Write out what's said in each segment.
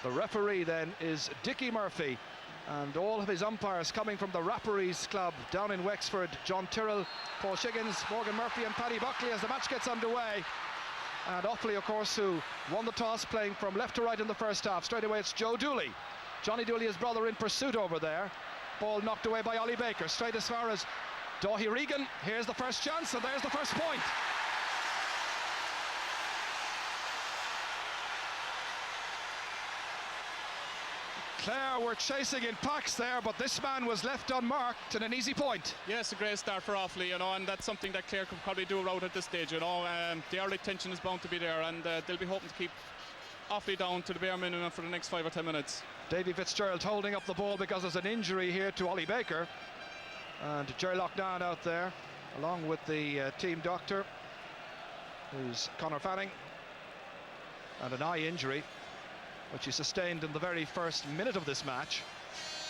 The referee then is Dickie Murphy, and all of his umpires coming from the Rapparees Club down in Wexford. John Tyrrell, Paul Shiggins, Morgan Murphy and Paddy Buckley as the match gets underway. And Offaly, of course, who won the toss, playing from left to right in the first half. Straight away it's Joe Dooley. Johnny Dooley, his brother, in pursuit over there. Ball knocked away by Ollie Baker, straight as far as DOYLE Regan. Here's the first chance, and there's the first point. Clare were chasing in packs there, but this man was left unmarked and an easy point. Yes, a great start for Offaly, you know, and that's something that Clare could probably do out at this stage, you know. The early tension is bound to be there, and they'll be hoping to keep Offaly down to the bare minimum for the next 5 or 10 minutes. Davy Fitzgerald holding up the ball because there's an injury here to Ollie Baker. And Jerry Loughnane out there, along with the team doctor, who's Conor Fanning, and an eye injury, which he sustained in the very first minute of this match.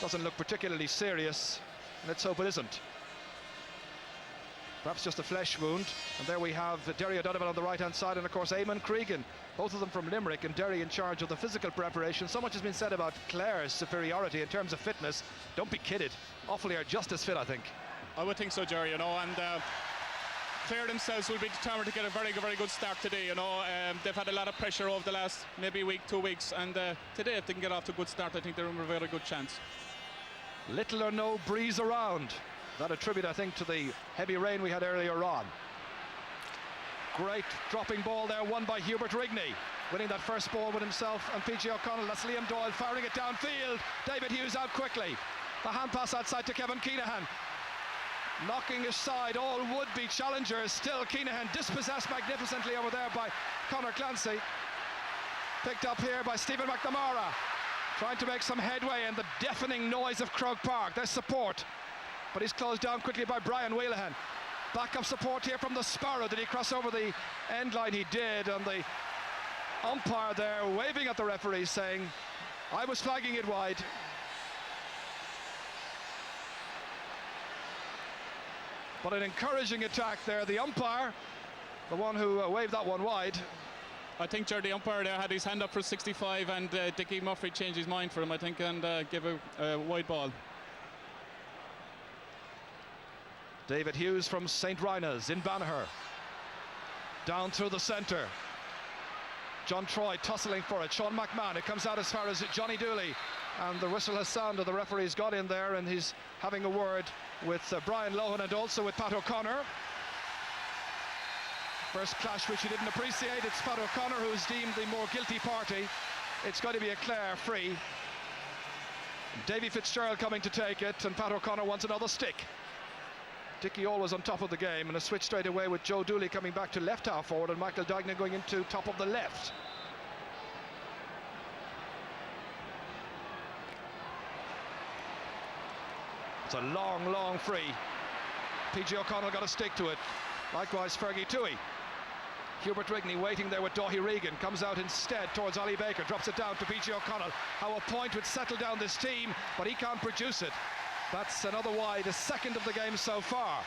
Doesn't look particularly serious. Let's hope it isn't. Perhaps just a flesh wound. And there we have Derry O'Donovan on the right-hand side, and of course Eamon Cregan, both of them from Limerick, and Derry in charge of the physical preparation. So much has been said about Clare's superiority in terms of fitness. Don't be kidded. Offaly are just as fit, I think. I would think so, Jerry, you know, and Clare themselves will be determined to get a very good start today, you know. They've had a lot of pressure over the last maybe week, 2 weeks, and today if they can get off to a good start, I think they're in a very good chance. Little or no breeze around. That a tribute, I think, to the heavy rain we had earlier on. Great dropping ball there, won by Hubert Rigney, winning that first ball with himself and PG O'Connell. That's Liam Doyle firing it downfield. David Hughes out quickly. The hand pass outside to Kevin Kinahan. Knocking aside all would-be challengers. Still Kinahan dispossessed magnificently over there by Conor Clancy. Picked up here by Stephen McNamara, trying to make some headway in the deafening noise of Croke Park. There's support, but he's closed down quickly by Brian Whelahan. Backup support here from the Sparrow. Did he cross over the end line? He did, and the umpire there waving at the referee saying, I was flagging it wide. But an encouraging attack there. The umpire, the one who waved that one wide. I think Jerry, the umpire there, had his hand up for 65, and Dickie Murphy changed his mind for him, I think, and gave a wide ball. David Hughes from St. RYNAGH'S in Banagher. Down through the centre. John Troy tussling for it. Sean McMahon. It comes out as far as Johnny Dooley. And the whistle has sounded. The referee's got in there, and he's having a word with Brian Lohan and also with Pat O'Connor. First clash which he didn't appreciate. It's Pat O'Connor who's deemed the more guilty party. It's going to be a Clare free. Davy Fitzgerald coming to take it, and Pat O'Connor wants another stick. Dickie always on top of the game, and a switch straight away with Joe Dooley coming back to left half forward and Michael Duignan going into top of the left. It's a long free. PG O'Connell got a stick to it. Likewise Fergie Tuohy. Hubert Rigney waiting there with DOYLE Regan, comes out instead towards Ollie Baker, drops it down to PG O'Connell. How a point would settle down this team, but he can't produce it. That's another wide, a second of the game so far.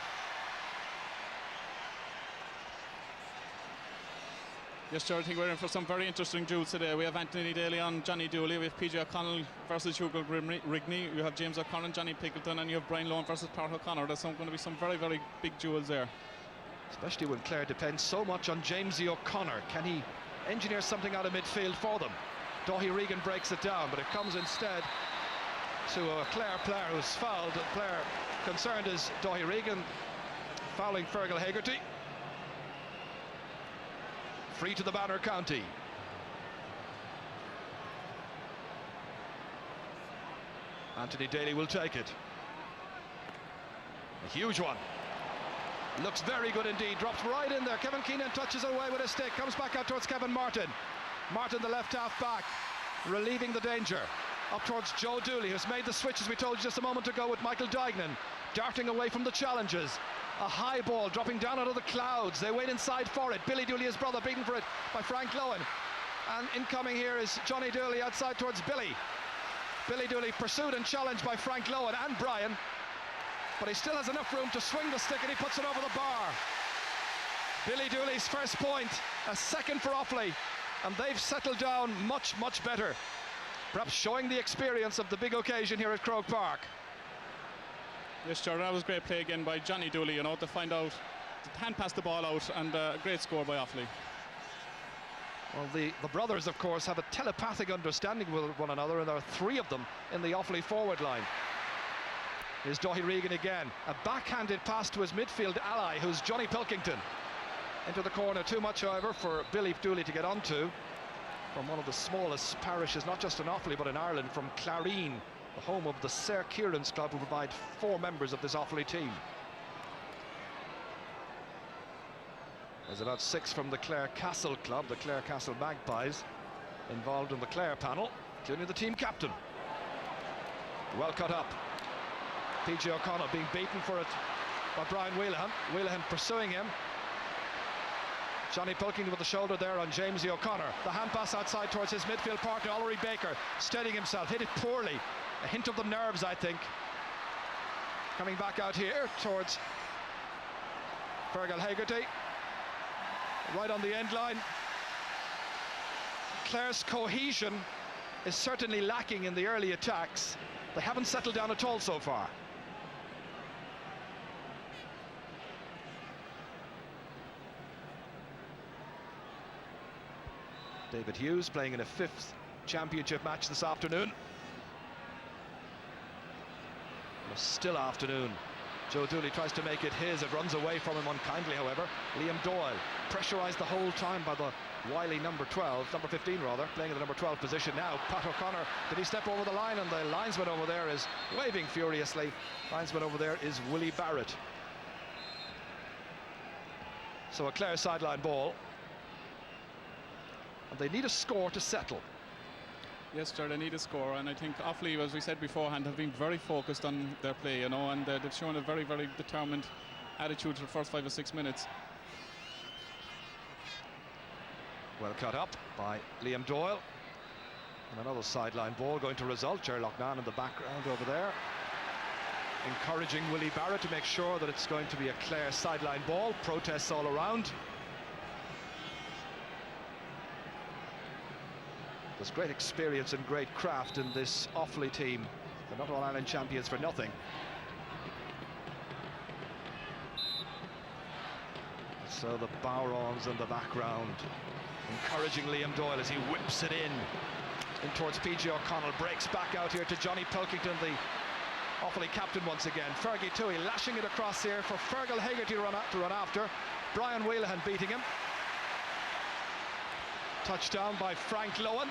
Yes, Gerald, I think we're in for some very interesting duels today. We have Anthony Daly on Johnny Dooley, we have PG O'Connell versus Hubert Rigney, you have James O'Connor and Johnny Pickleton, and you have Brian Lohan versus Pat O'Connor. There's going to be some very big duels there. Especially when Clare depends so much on Jamesy O'Connor. Can he engineer something out of midfield for them? DOYLE Regan breaks it down, but it comes instead to a Clare player who's fouled. The player concerned is DOYLE Regan, fouling Fergal Hegarty. Free to the Banner County. Anthony Daly will take it. A huge one. Looks very good indeed. Drops right in there. Kevin Keenan touches it away with a stick. Comes back out towards Kevin Martin. Martin, the left half back, relieving the danger. Up towards Joe Dooley, who's made the switch, as we told you just a moment ago, with Michael Duignan. Darting away from the challenges. A high ball dropping down out of the clouds. They wait inside for it. Billy Dooley, his brother, beaten for it by Frank Lohan. And incoming here is Johnny Dooley outside towards Billy. Billy Dooley pursued and challenged by Frank Lohan and Brian. But he still has enough room to swing the stick, and he puts it over the bar. Billy Dooley's first point, a second for Offaly, and they've settled down much better. perhaps showing the experience of the big occasion here at Croke Park. Yes, sure, that was great play again by Johnny Dooley, you know, to find out, to hand pass the ball out, and a great score by Offaly. Well, the brothers, of course, have a telepathic understanding with one another, and there are 3 of them in the Offaly forward line. Here's DOYLE Regan again. A backhanded pass to his midfield ally, who's Johnny Pilkington. Into the corner, too much, however, for Billy Dooley to get onto. From one of the smallest parishes, not just in Offaly, but in Ireland, from Clare, the home of the SEIR KIERAN's club, who provide 4 members of this Offaly team. There's about 6 from the CLARECASTLE club, the CLARECASTLE Magpies, involved in the Clare panel, including the team captain. Well cut up. PJ O'Connell being beaten for it by Brian Wheelahan. Wheelahan pursuing him. Johnny Pilkington with the shoulder there on Jamesy O'Connor. The hand pass outside towards his midfield partner, Ollie Baker, steadying himself, hit it poorly. A hint of the nerves, I think. Coming back out here towards Fergal Hegarty. Right on the end line. Clare's cohesion is certainly lacking in the early attacks. They haven't settled down at all so far. David Hughes playing in a 5th championship match this afternoon. A still afternoon. Joe Dooley tries to make it his. It runs away from him unkindly, however. Liam Doyle, pressurised the whole time by the wily number 15 rather, playing in the number 12 position now. Pat O'Connor, did he step over the line? And the linesman over there is waving furiously. Linesman over there is Willie Barrett. So a Clare sideline ball. And they need a score to settle. Yes, sir, they need a score, and I think Offaly, as we said beforehand, have been very focused on their play, you know, and they've shown a very, very determined attitude for the first 5 or 6 minutes. Well cut up by Liam Doyle. And another sideline ball going to result. Lohan in the background over there, encouraging Willie Barrett to make sure that it's going to be a Clare sideline ball. Protests all around. There's great experience and great craft in this Offaly team. They're not All-Ireland champions for nothing. So the Bowrons in the background, encouraging Liam Doyle as he whips it in towards PJ O'Connell. Breaks back out here to Johnny Pilkington, the Offaly captain once again. Fergie Tuohy lashing it across here for Fergal Hegarty to run after. Brian Wheelahan beating him. Touchdown by Frank Lohan.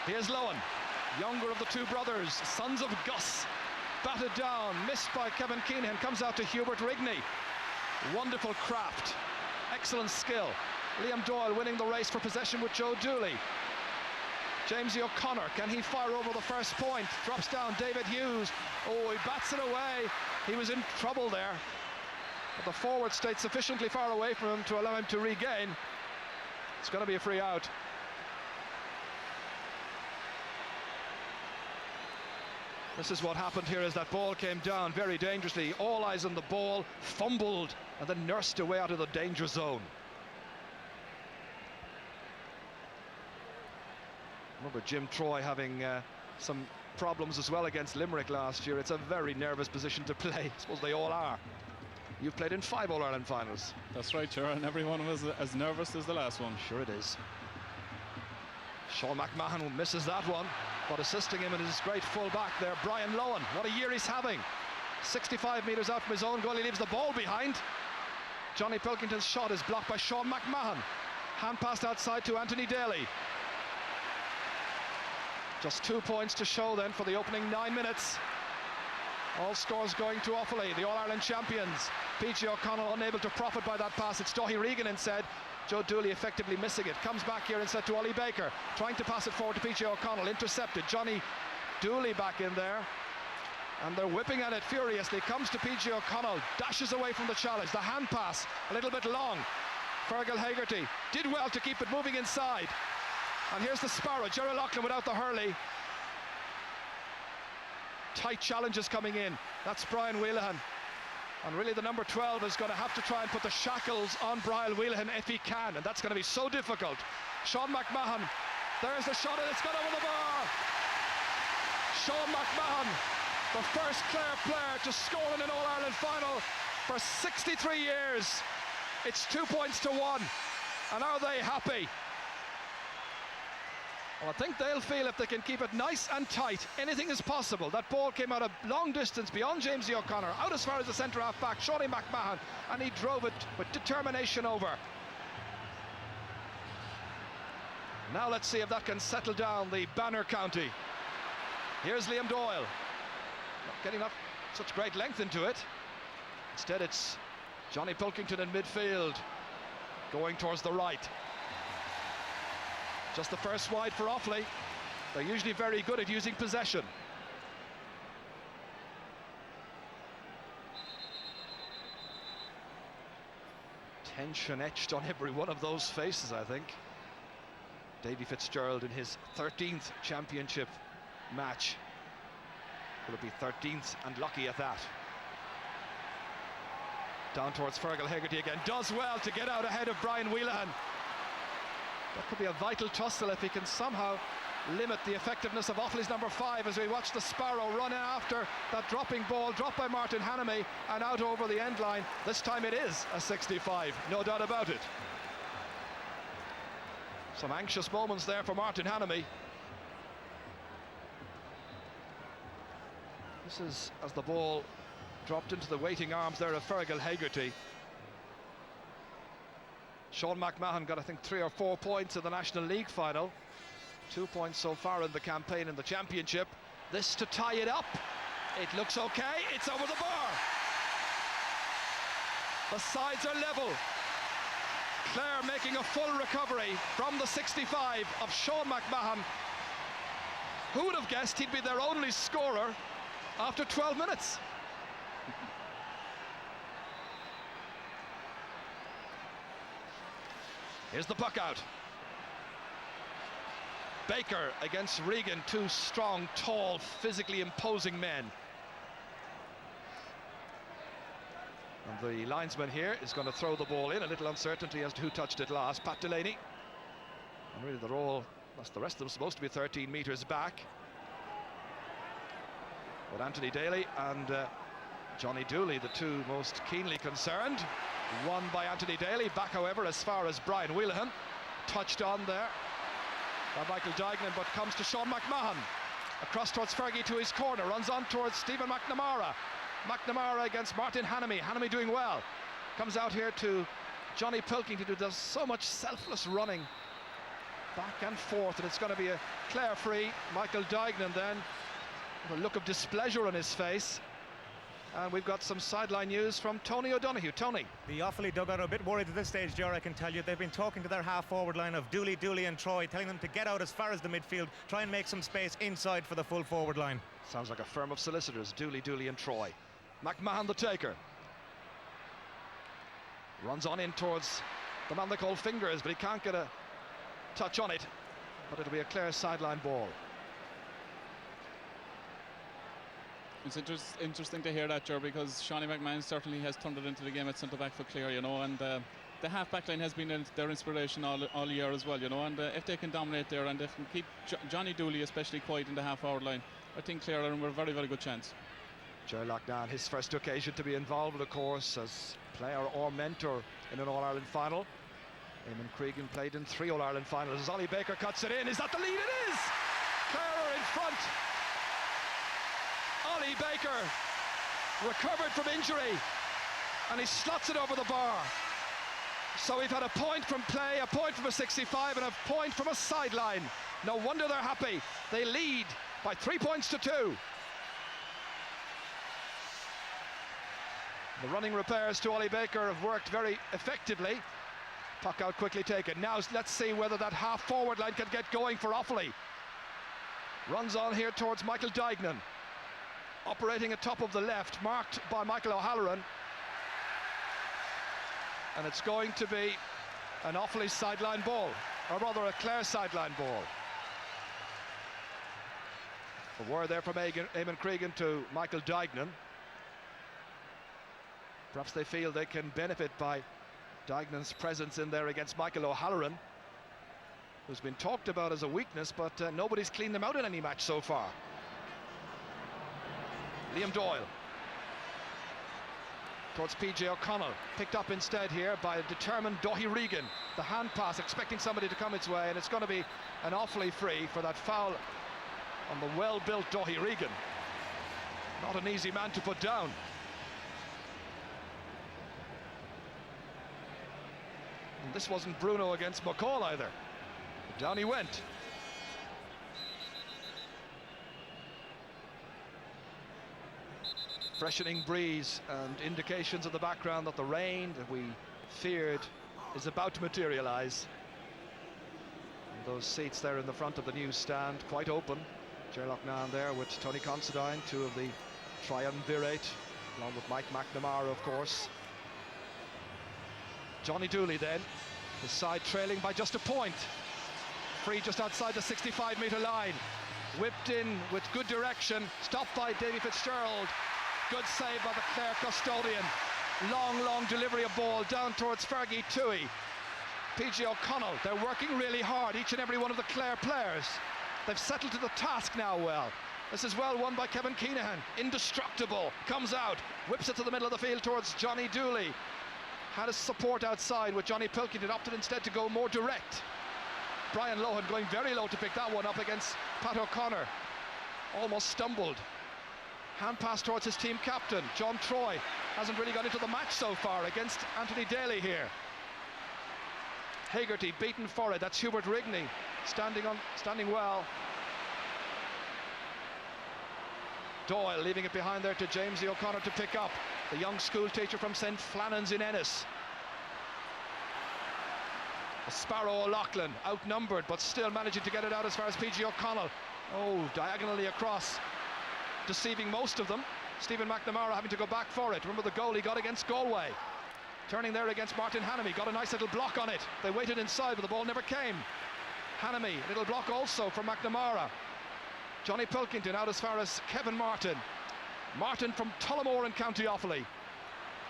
Here's Lohan, younger of the 2 brothers, sons of Gus. Batted down, missed by Kevin Kinahan, comes out to Hubert Rigney. Wonderful craft, excellent skill. Liam Doyle winning the race for possession with Joe Dooley. Jamesy O'Connor, can he fire over the first point? Drops down David Hughes. Oh, he bats it away. He was in trouble there. But the forward stayed sufficiently far away from him to allow him to regain. It's going to be a free out. This is what happened here as that ball came down very dangerously. All eyes on the ball, fumbled, and then nursed away out of the danger zone. Remember Jim Troy having some problems as well against Limerick last year. It's a very nervous position to play. I suppose they all are. You've played in 5 All-Ireland finals. That's right, sure, and everyone was as nervous as the last one. Sure it is. Sean McMahon misses that one, but assisting him in his great full-back there, Brian Lohan. What a year he's having. 65 metres out from his own goal, he leaves the ball behind. Johnny Pilkington's shot is blocked by Sean McMahon. Hand passed outside to Anthony Daly. Just 2 points to show then for the opening 9 minutes. All scores going to Offaly, the All-Ireland champions. PJ O'Connell unable to profit by that pass. It's DOYLE Regan instead. Joe Dooley effectively missing it. Comes back here instead to Ollie Baker. Trying to pass it forward to PJ O'Connell. Intercepted. Johnny Dooley back in there. And they're whipping at it furiously. Comes to PJ O'Connell. Dashes away from the challenge. The hand pass a little bit long. Fergal Hegarty did well to keep it moving inside. And here's the Sparrow. Gerry Loughlin without the hurley. Tight challenges coming in. That's Brian Wheelahan. And really the number 12 is going to have to try and put the shackles on Brian Wheelahan if he can, and that's going to be so difficult. Sean McMahon There's the shot and it's gone over the bar. Sean McMahon, the first Clare player to score in an All-Ireland final for 63 years. It's 2 points to 1. And are they happy? Well, I think they'll feel if they can keep it nice and tight, anything is possible. That ball came out a long distance beyond Jamesy O'Connor, out as far as the centre half back, Seanie McMahon, and he drove it with determination over. Now let's see if that can settle down the Banner County. Here's Liam Doyle, not getting up such great length into it. Instead it's Johnny Pilkington in midfield, going towards the right. Just the first wide for Offaly. They're usually very good at using possession. Tension etched on every one of those faces, I think. Davy Fitzgerald in his 13th championship match. Will it be 13th and lucky at that? Down towards Fergal Hegarty again. Does well to get out ahead of Brian Wheelahan. That could be a vital tussle if he can somehow limit the effectiveness of Offaly's number 5 as we watch the Sparrow run in after that dropping ball, dropped by Martin Hanamy and out over the end line. This time it is a 65, no doubt about it. Some anxious moments there for Martin Hanamy. This is as the ball dropped into the waiting arms there of Fergal Hegarty. Sean McMahon got, I think, 3 or 4 points in the National League final. 2 points so far in the campaign in the championship. This to tie it up. It looks okay. It's over the bar. The sides are level. Clare making a full recovery from the 65 of Sean McMahon. Who would have guessed he'd be their only scorer after 12 minutes? Here's the puck out. Baker against Regan, 2 strong, tall, physically imposing men. And the linesman here is going to throw the ball in. A little uncertainty as to who touched it last. Pat Delaney. And really they're all, that's the rest of them, supposed to be 13 metres back. But Anthony Daly and Johnny Dooley, the 2 most keenly concerned. Won by Anthony Daly, back however as far as Brian Wheelahan. Touched on there by Michael Duignan, but comes to Sean McMahon. Across towards Fergie to his corner, runs on towards Stephen McNamara. McNamara against Martin Hanamy. Hanamy doing well. Comes out here to Johnny Pilkington, who does so much selfless running back and forth, and it's going to be a Clare free. Michael Duignan then, with a look of displeasure on his face. And we've got some sideline news from Tony O'Donoghue. Tony. The Offaly dugout are a bit worried at this stage, Ger, I can tell you. They've been talking to their half-forward line of Dooley and Troy, telling them to get out as far as the midfield, try and make some space inside for the full forward line. Sounds like a firm of solicitors, Dooley and Troy. McMahon the taker. Runs on in towards the man they call Fingers, but he can't get a touch on it. But it'll be a Clare sideline ball. It's interesting to hear that, Ger, because Seanie McMahon certainly has turned it into the game at centre-back for Clare, you know, and the half-back line has been their inspiration all year as well, you know, and if they can dominate there and they can keep Johnny Dooley especially quiet in the half-forward line, I think Clare are in a very, very good chance. Ger Loughnane, his first occasion to be involved, of course, as player or mentor in an All-Ireland final. Eamon Cregan played in 3 All-Ireland finals as Ollie Baker cuts it in. Is that the lead? It is! Clare are in front. Ollie Baker recovered from injury and he slots it over the bar. So we've had a point from play, a point from a 65 and a point from a sideline. No wonder they're happy. They lead by 3 points to 2. The running repairs to Ollie Baker have worked very effectively. Puck out quickly taken. Now let's see whether that half-forward line can get going for Offaly. Runs on here towards Michael Duignan. Operating atop of the left, marked by Michael O'Halloran. And it's going to be an Offaly sideline ball, or rather a Clare sideline ball. A word there from Eamon Cregan to Michael Duignan. Perhaps they feel they can benefit by Duignan's presence in there against Michael O'Halloran. who's been talked about as a weakness, but nobody's cleaned them out in any match so far. Liam Doyle towards PJ O'Connell, picked up instead here by a determined Doyhe Regan. The hand pass, expecting somebody to come its way, and it's going to be an Offaly free for that foul on the well-built Doyhe Regan. Not an easy man to put down. And this wasn't Bruno against McCall either. Down he went. Freshening breeze and indications in the background that the rain that we feared is about to materialise. Those seats there in the front of the newsstand quite open. Lohan there with Tony Considine, two of the triumvirate, along with Mike McNamara, of course. Johnny Dooley then, his side trailing by just a point. Free just outside the 65-metre line. Whipped in with good direction, stopped by Davy Fitzgerald. Good save by the Clare custodian. Long delivery of ball down towards Fergie TUOHY. PJ O'Connell, they're working really hard, each and every one of the Clare players. They've settled to the task now well. This is well won by Kevin Kinahan. Indestructible, comes out, whips it to the middle of the field towards Johnny Dooley. Had his support outside with Johnny Pilkington, opted instead to go more direct. Brian Lohan going very low to pick that one up against Pat O'Connor. Almost stumbled. Hand pass towards his team captain, John Troy. Hasn't really got into the match so far against Anthony Daly here. Hegarty beaten for it, that's Hubert Rigney standing well. Doyle leaving it behind there to Jamesy O'Connor to pick up. The young school teacher from St. Flannan's in Ennis. Sparrow O'Loughlin outnumbered but still managing to get it out as far as PG O'Connell. Oh, diagonally across, deceiving most of them. Stephen McNamara having to go back for it. Remember the goal he got against Galway. Turning there against Martin Hanamy, got a nice little block on it. They waited inside, but the ball never came. Hanamy, little block also from McNamara. Johnny Pilkington out as far as Kevin Martin. Martin from Tullamore in County Offaly.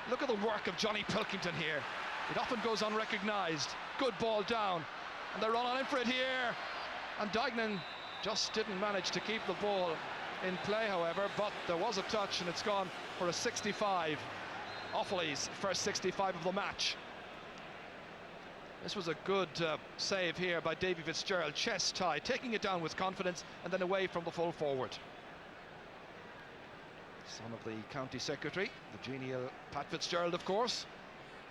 Look at the work of Johnny Pilkington here. It often goes unrecognised. Good ball down, and they're running in for it here. And DUIGNAN just didn't manage to keep the ball in play, however, but there was a touch, and it's gone for a 65. Offaly's first 65 of the match. This was a good save here by Davy Fitzgerald, chest tie, taking it down with confidence and then away from the full forward. Son of the county secretary, the genial Pat Fitzgerald, of course,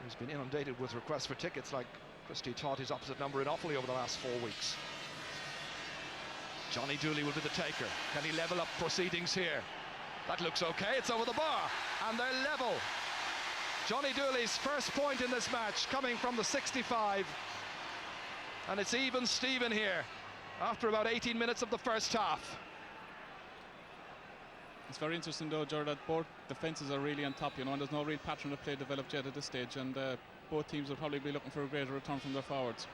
who's been inundated with requests for tickets like Christy taught his opposite number in Offaly over the last 4 weeks. Johnny Dooley will be the taker. Can he level up proceedings here? That looks okay, it's over the bar, and they're level. Johnny Dooley's first point in this match coming from the 65, and it's even Steven here after about 18 minutes of the first half. It's very interesting though, Ger, that both defences are really on top, you know, and there's no real pattern of play developed yet at this stage, and both teams will probably be looking for a greater return from their forwards.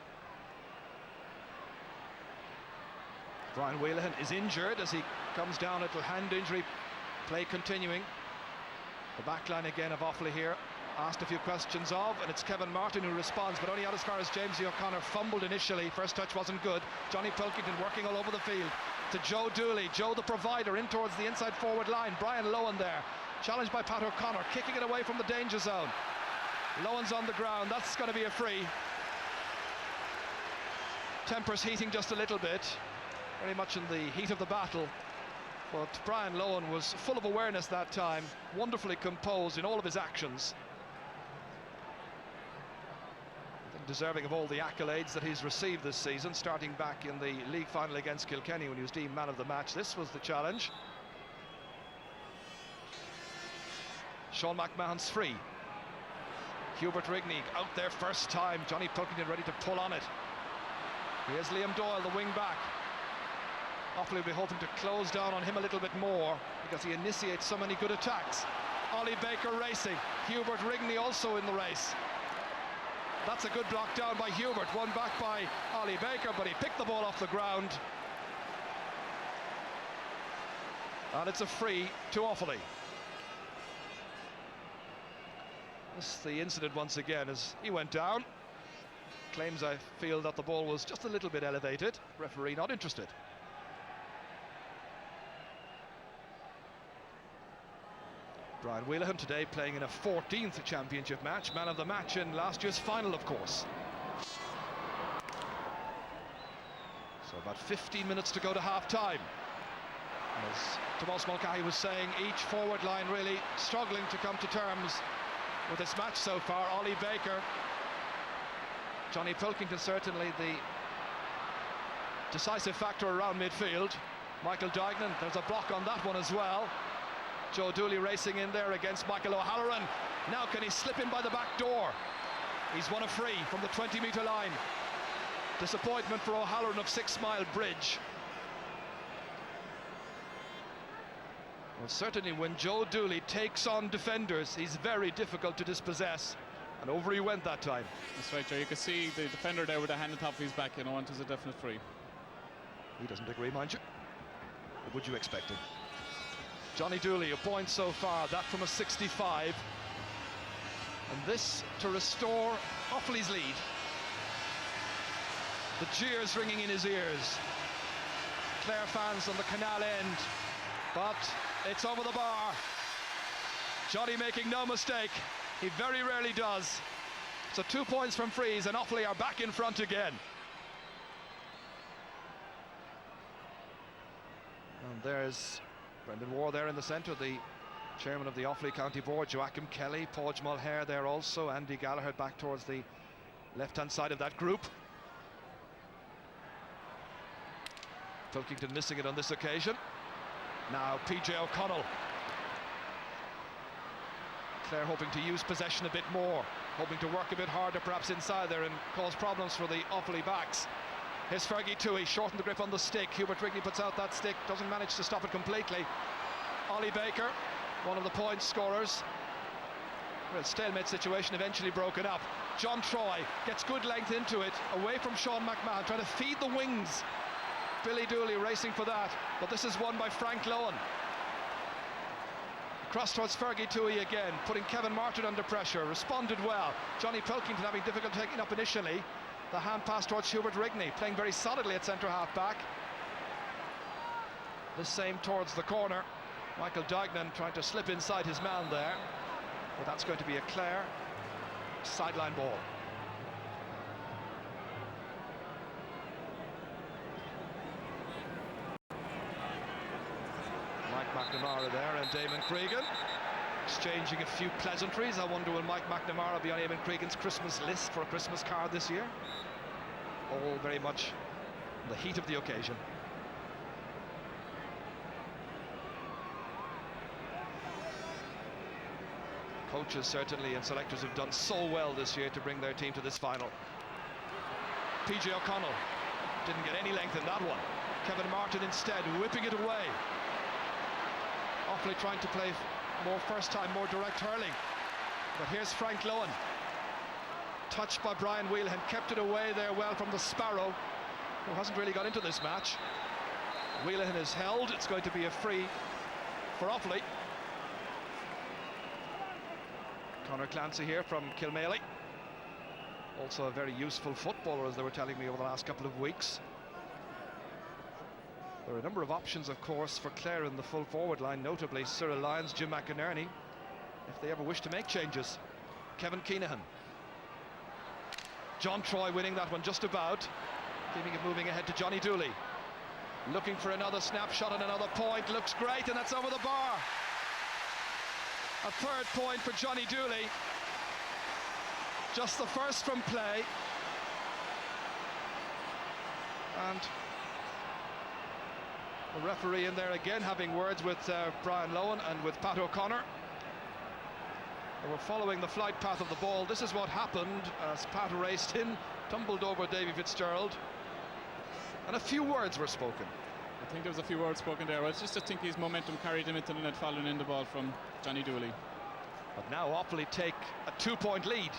Brian Wheelahan is injured as he comes down, a little hand injury, play continuing. The back line again of Offaly here, asked a few questions of, and it's Kevin Martin who responds, but only out as far as Jamesy O'Connor. Fumbled initially, first touch wasn't good. Johnny Pilkington working all over the field to Joe Dooley, Joe the provider, in towards the inside forward line. Brian Lohan there, challenged by Pat O'Connor, kicking it away from the danger zone. Lohan's on the ground, that's going to be a free. Tempers heating just a little bit, very much in the heat of the battle. But Brian Lohan was full of awareness that time, wonderfully composed in all of his actions. I think deserving of all the accolades that he's received this season, starting back in the league final against Kilkenny when he was deemed man of the match. This was the challenge. Sean McMahon's free. Hubert Rigney out there first time. Johnny Pilkington ready to pull on it. Here's Liam Doyle, the wing back. Offaly will be hoping to close down on him a little bit more because he initiates so many good attacks. Ollie Baker racing, Hubert Rigney also in the race. That's a good block down by Hubert, one back by Ollie Baker, but he picked the ball off the ground. And it's a free to Offaly. This is the incident once again as he went down. Claims, I feel, that the ball was just a little bit elevated. Referee not interested. Brian Wheelahan today playing in a 14th championship match, man of the match in last year's final, of course. So about 15 minutes to go to half-time. As Tomas Mulcahy was saying, each forward line really struggling to come to terms with this match so far. Ollie Baker, Johnny Pilkington certainly the decisive factor around midfield. Michael Duignan, there's a block on that one as well. Joe Dooley racing in there against Michael O'Halloran. Now can he slip in by the back door? He's won a free from the 20-metre line. Disappointment for O'Halloran of 6 Mile Bridge. Well, certainly when Joe Dooley takes on defenders, he's very difficult to dispossess. And over he went that time. That's right, Joe. You could see the defender there with a hand on top of his back, you know, and it was a definite free. He doesn't agree, mind you. What would you expect him? Johnny Dooley, a point so far, that from a 65. And this to restore Offaly's lead. The jeers ringing in his ears. Clare fans on the canal end, but it's over the bar. Johnny making no mistake. He very rarely does. So 2 points from frees, and Offaly are back in front again. And there's Brendan Ward there in the centre, the chairman of the Offaly County Board, Joachim Kelly, Padraig Mulcahy there also, Andy Gallagher back towards the left-hand side of that group. Pilkington missing it on this occasion. Now PJ O'Connell. Clare hoping to use possession a bit more, hoping to work a bit harder perhaps inside there and cause problems for the Offaly backs. Here's Fergie Tuohy, shorten the grip on the stick. Hubert Rigney puts out that stick, doesn't manage to stop it completely. Ollie Baker, one of the point scorers. Well, stalemate situation eventually broken up. John Troy gets good length into it, away from Sean McMahon, trying to feed the wings. Billy Dooley racing for that, but this is won by Frank Lohan. Cross towards Fergie Tuohy again, putting Kevin Martin under pressure, responded well. Johnny Pilkington having difficulty taking up initially. The hand pass towards Hubert Rigney, playing very solidly at centre half back. The same towards the corner. Michael Duignan trying to slip inside his man there, but that's going to be a Clare sideline ball. Mike McNamara there and Damon Cregan exchanging a few pleasantries. I wonder will Mike McNamara be on Eamon Cregan's Christmas list for a Christmas card this year? All very much the heat of the occasion. Coaches certainly and selectors have done so well this year to bring their team to this final. PJ O'Connell didn't get any length in that one. Kevin Martin instead whipping it away. Offaly trying to play more first time, more direct hurling. But here's Frank Lohan. Touched by Brian Wheelahan, kept it away there well from the Sparrow, who hasn't really got into this match. Wheelahan is held, it's going to be a free for Offaly. Conor Clancy here from Kilmaley. Also a very useful footballer, as they were telling me over the last couple of weeks. There are a number of options, of course, for Clare in the full forward line, notably Cyril Lyons, Jim McInerney, if they ever wish to make changes. Kevin Kinahan. John Troy winning that one just about, keeping it moving ahead to Johnny Dooley. Looking for another snapshot and another point, looks great, and that's over the bar. A third point for Johnny Dooley. Just the first from play. And the referee in there again having words with Brian Lohan and with Pat O'Connor. They were following the flight path of the ball. This is what happened as Pat raced in, tumbled over Davy Fitzgerald, and a few words were spoken. I think there was a few words spoken there. I just think his momentum carried him into the net, following in the ball from Johnny Dooley. But now Offaly take a 2-point lead.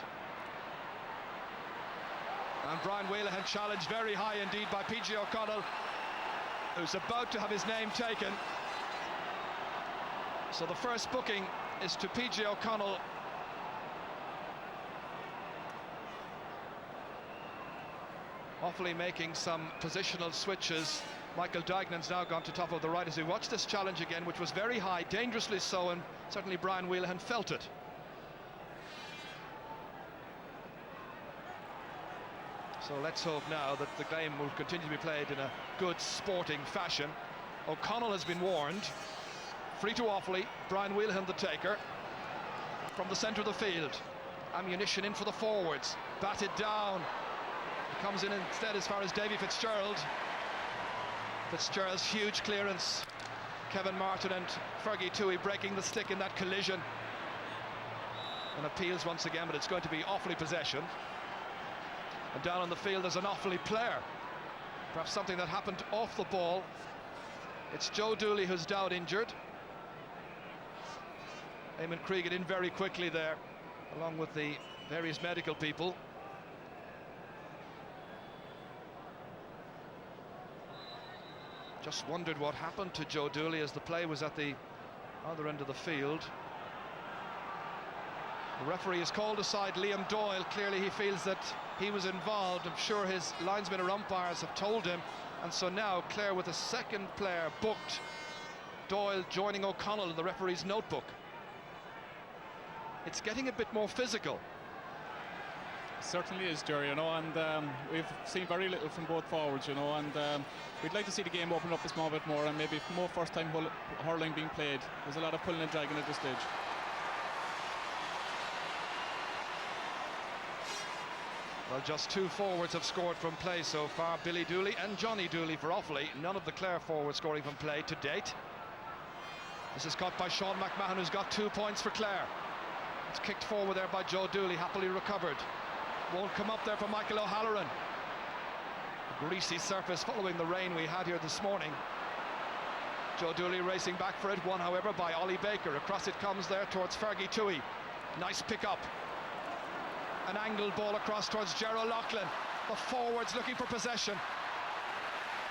And Brian Wheelahan challenged very high indeed by PJ O'Connell, who's about to have his name taken. So the first booking is to PJ O'Connell. Offaly making some positional switches. Michael Duignan's now gone to top of the right as we watch this challenge again, which was very high, dangerously so, and certainly Brian WHELAHAN felt it. So let's hope now that the game will continue to be played in a good sporting fashion. O'Connell has been warned. Free to Offaly, Brian WHELAHAN the taker. From the centre of the field, ammunition in for the forwards, batted down. It comes in instead as far as Davy Fitzgerald. Fitzgerald's huge clearance. Kevin Martin and Fergie Tuohy breaking the stick in that collision. And appeals once again, but it's going to be Offaly possession. And down on the field there's an Offaly player. Perhaps something that happened off the ball. It's Joe Dooley who's down injured. Eamon Cregan in very quickly there, along with the various medical people. Just wondered what happened to Joe Dooley as the play was at the other end of the field. The referee has called aside Liam Doyle. Clearly he feels that he was involved. I'm sure his linesmen or umpires have told him. And so now Clare with a second player booked. Doyle joining O'Connell in the referee's notebook. It's getting a bit more physical. Certainly is, Jerry, you know, and we've seen very little from both forwards, you know, and we'd like to see the game open up a small bit more and maybe more first-time hurling being played. There's a lot of pulling and dragging at this stage. Well, just two forwards have scored from play so far, Billy Dooley and Johnny Dooley for Offaly. None of the Clare forwards scoring from play to date. This is caught by Sean McMahon, who's got 2 points for Clare. It's kicked forward there by Joe Dooley, happily recovered. Won't come up there for Michael O'Halloran. A greasy surface following the rain we had here this morning. Joe Dooley racing back for it, won however by Ollie Baker. Across it comes there towards Fergie Tuohy. Nice pick up. An angled ball across towards Gerald Loughlin. The forwards looking for possession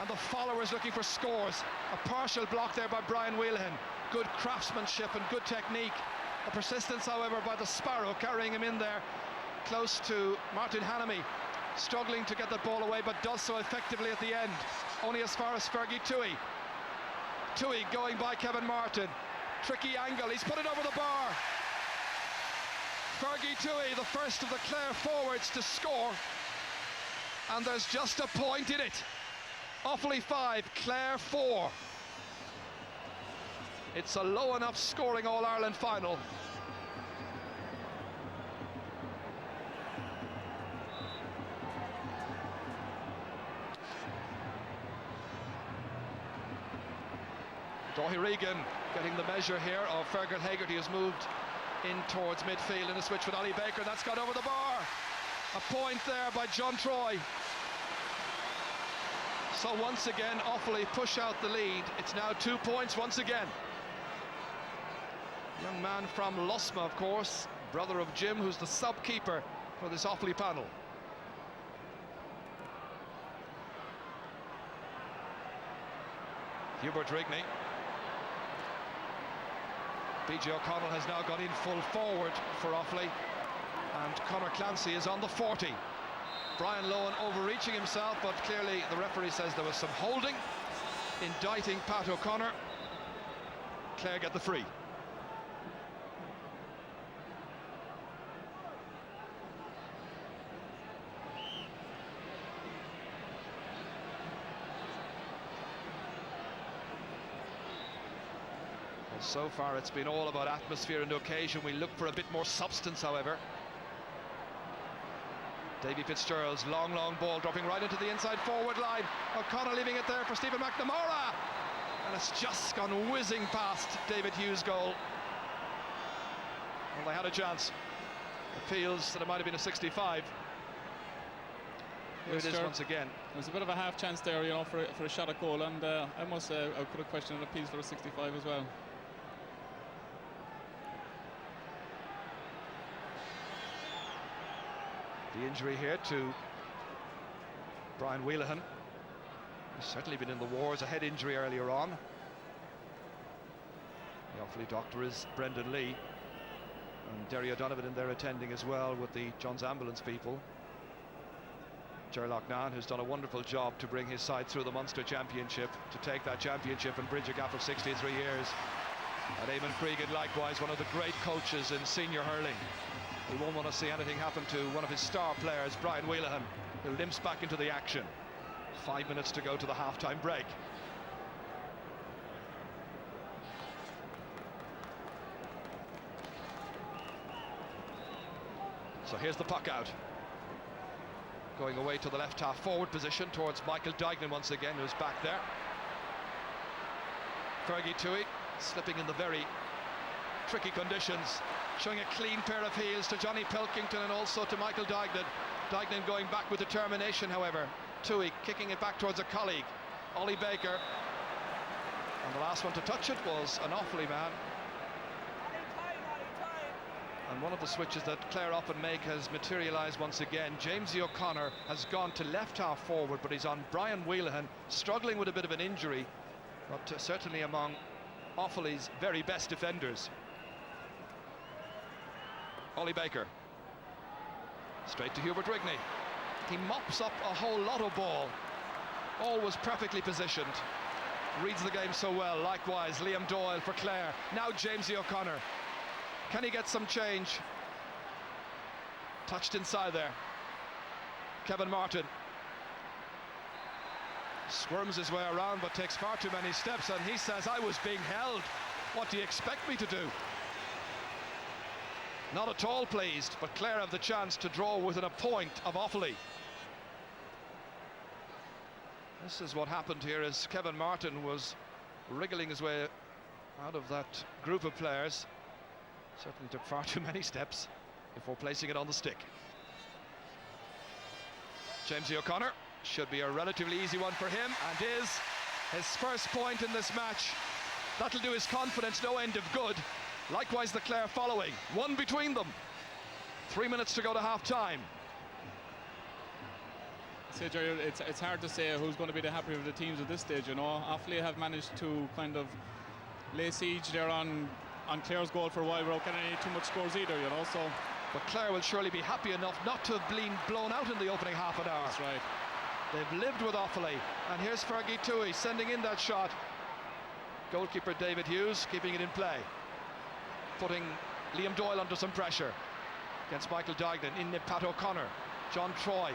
and the followers looking for scores. A partial block there by Brian WHELAHAN. Good craftsmanship and good technique. A persistence however by the Sparrow, carrying him in there close to Martin HANAMY, struggling to get that ball away but does so effectively at the end, only as far as Fergie Tuohy. Tuohy going by Kevin Martin, tricky angle, he's put it over the bar. Fergie Tuohy, the first of the Clare forwards to score, and there's just a point in it. Offaly 5, Clare 4. It's a low enough scoring All-Ireland final. Dáithí Regan getting the measure here of Fergal Hegarty, has moved in towards midfield in a switch with Ollie Baker. That's got over the bar. A point there by John Troy. So once again Offaly push out the lead. It's now 2 points once again. Young man from LUSMAGH, of course, brother of Jim, who's the sub-keeper for this Offaly panel. Hubert Rigney. PJ O'Connell has now got in full forward for Offaly, and Conor Clancy is on the 40. Brian Lohan overreaching himself, but clearly the referee says there was some holding, indicting Pat O'Connor. Clare get the free. So far it's been all about atmosphere and occasion. We look for a bit more substance however. Davy Fitzgerald's long ball dropping right into the inside forward line. O'Connor leaving it there for Stephen McNamara, and it's just gone whizzing past David Hughes' goal. Well, they had a chance. Appeals that it might have been a 65. Here it is once again. There's a bit of a half chance there, you know, for a shot at goal, and I must say I could have questioned appeals for a 65 as well. The injury here to Brian WHELAHAN. He's certainly been in the wars, a head injury earlier on. The Offaly doctor is Brendan Lee, and Derry O'Donovan in there attending as well with the John's ambulance people. Lohan, who's done a wonderful job to bring his side through the Munster Championship, to take that championship and bridge a gap of 63 years. And Eamon Cregan, likewise, one of the great coaches in senior hurling. He won't want to see anything happen to one of his star players, Brian WHELAHAN, who limps back into the action. 5 minutes to go to the half-time break. So here's the puck out. Going away to the left half forward position towards Michael DUIGNAN once again, who's back there. Fergie TUOHY slipping in the very tricky conditions, showing a clean pair of heels to Johnny Pilkington and also to Michael DUIGNAN. DUIGNAN going back with determination, however. TUOHY kicking it back towards a colleague, Ollie Baker. And the last one to touch it was an Offaly man. And one of the switches that Clare often make has materialised once again. Jamesy O'Connor has gone to left half forward, but he's on Brian WHELAHAN, struggling with a bit of an injury, but certainly among Offaly's very best defenders. Ollie Baker. Straight to Hubert Rigney. He mops up a whole lot of ball. Always perfectly positioned. Reads the game so well. Likewise, Liam Doyle for Clare. Now Jamesy O'Connor. Can he get some change? Touched inside there. Kevin Martin. Squirms his way around but takes far too many steps, and he says, I was being held. What do you expect me to do? Not at all pleased, but Clare have the chance to draw within a point of Offaly. This is what happened here as Kevin Martin was wriggling his way out of that group of players. Certainly took far too many steps before placing it on the stick. Jamesy O'Connor, should be a relatively easy one for him, and is his first point in this match. That'll do his confidence no end of good. Likewise the Clare following, one between them. 3 minutes to go to half-time. So, Jerry, it's hard to say who's going to be the happier of the teams at this stage, you know. Offaly have managed to kind of lay siege there on Clare's goal for a while without getting any too much scores either, you know, so... But Clare will surely be happy enough not to have been blown out in the opening half an hour. That's right. They've lived with Offaly, and here's Fergie TUOHY sending in that shot. Goalkeeper David Hughes keeping it in play, putting Liam Doyle under some pressure against Michael DUIGNAN. In Pat O'Connor, John Troy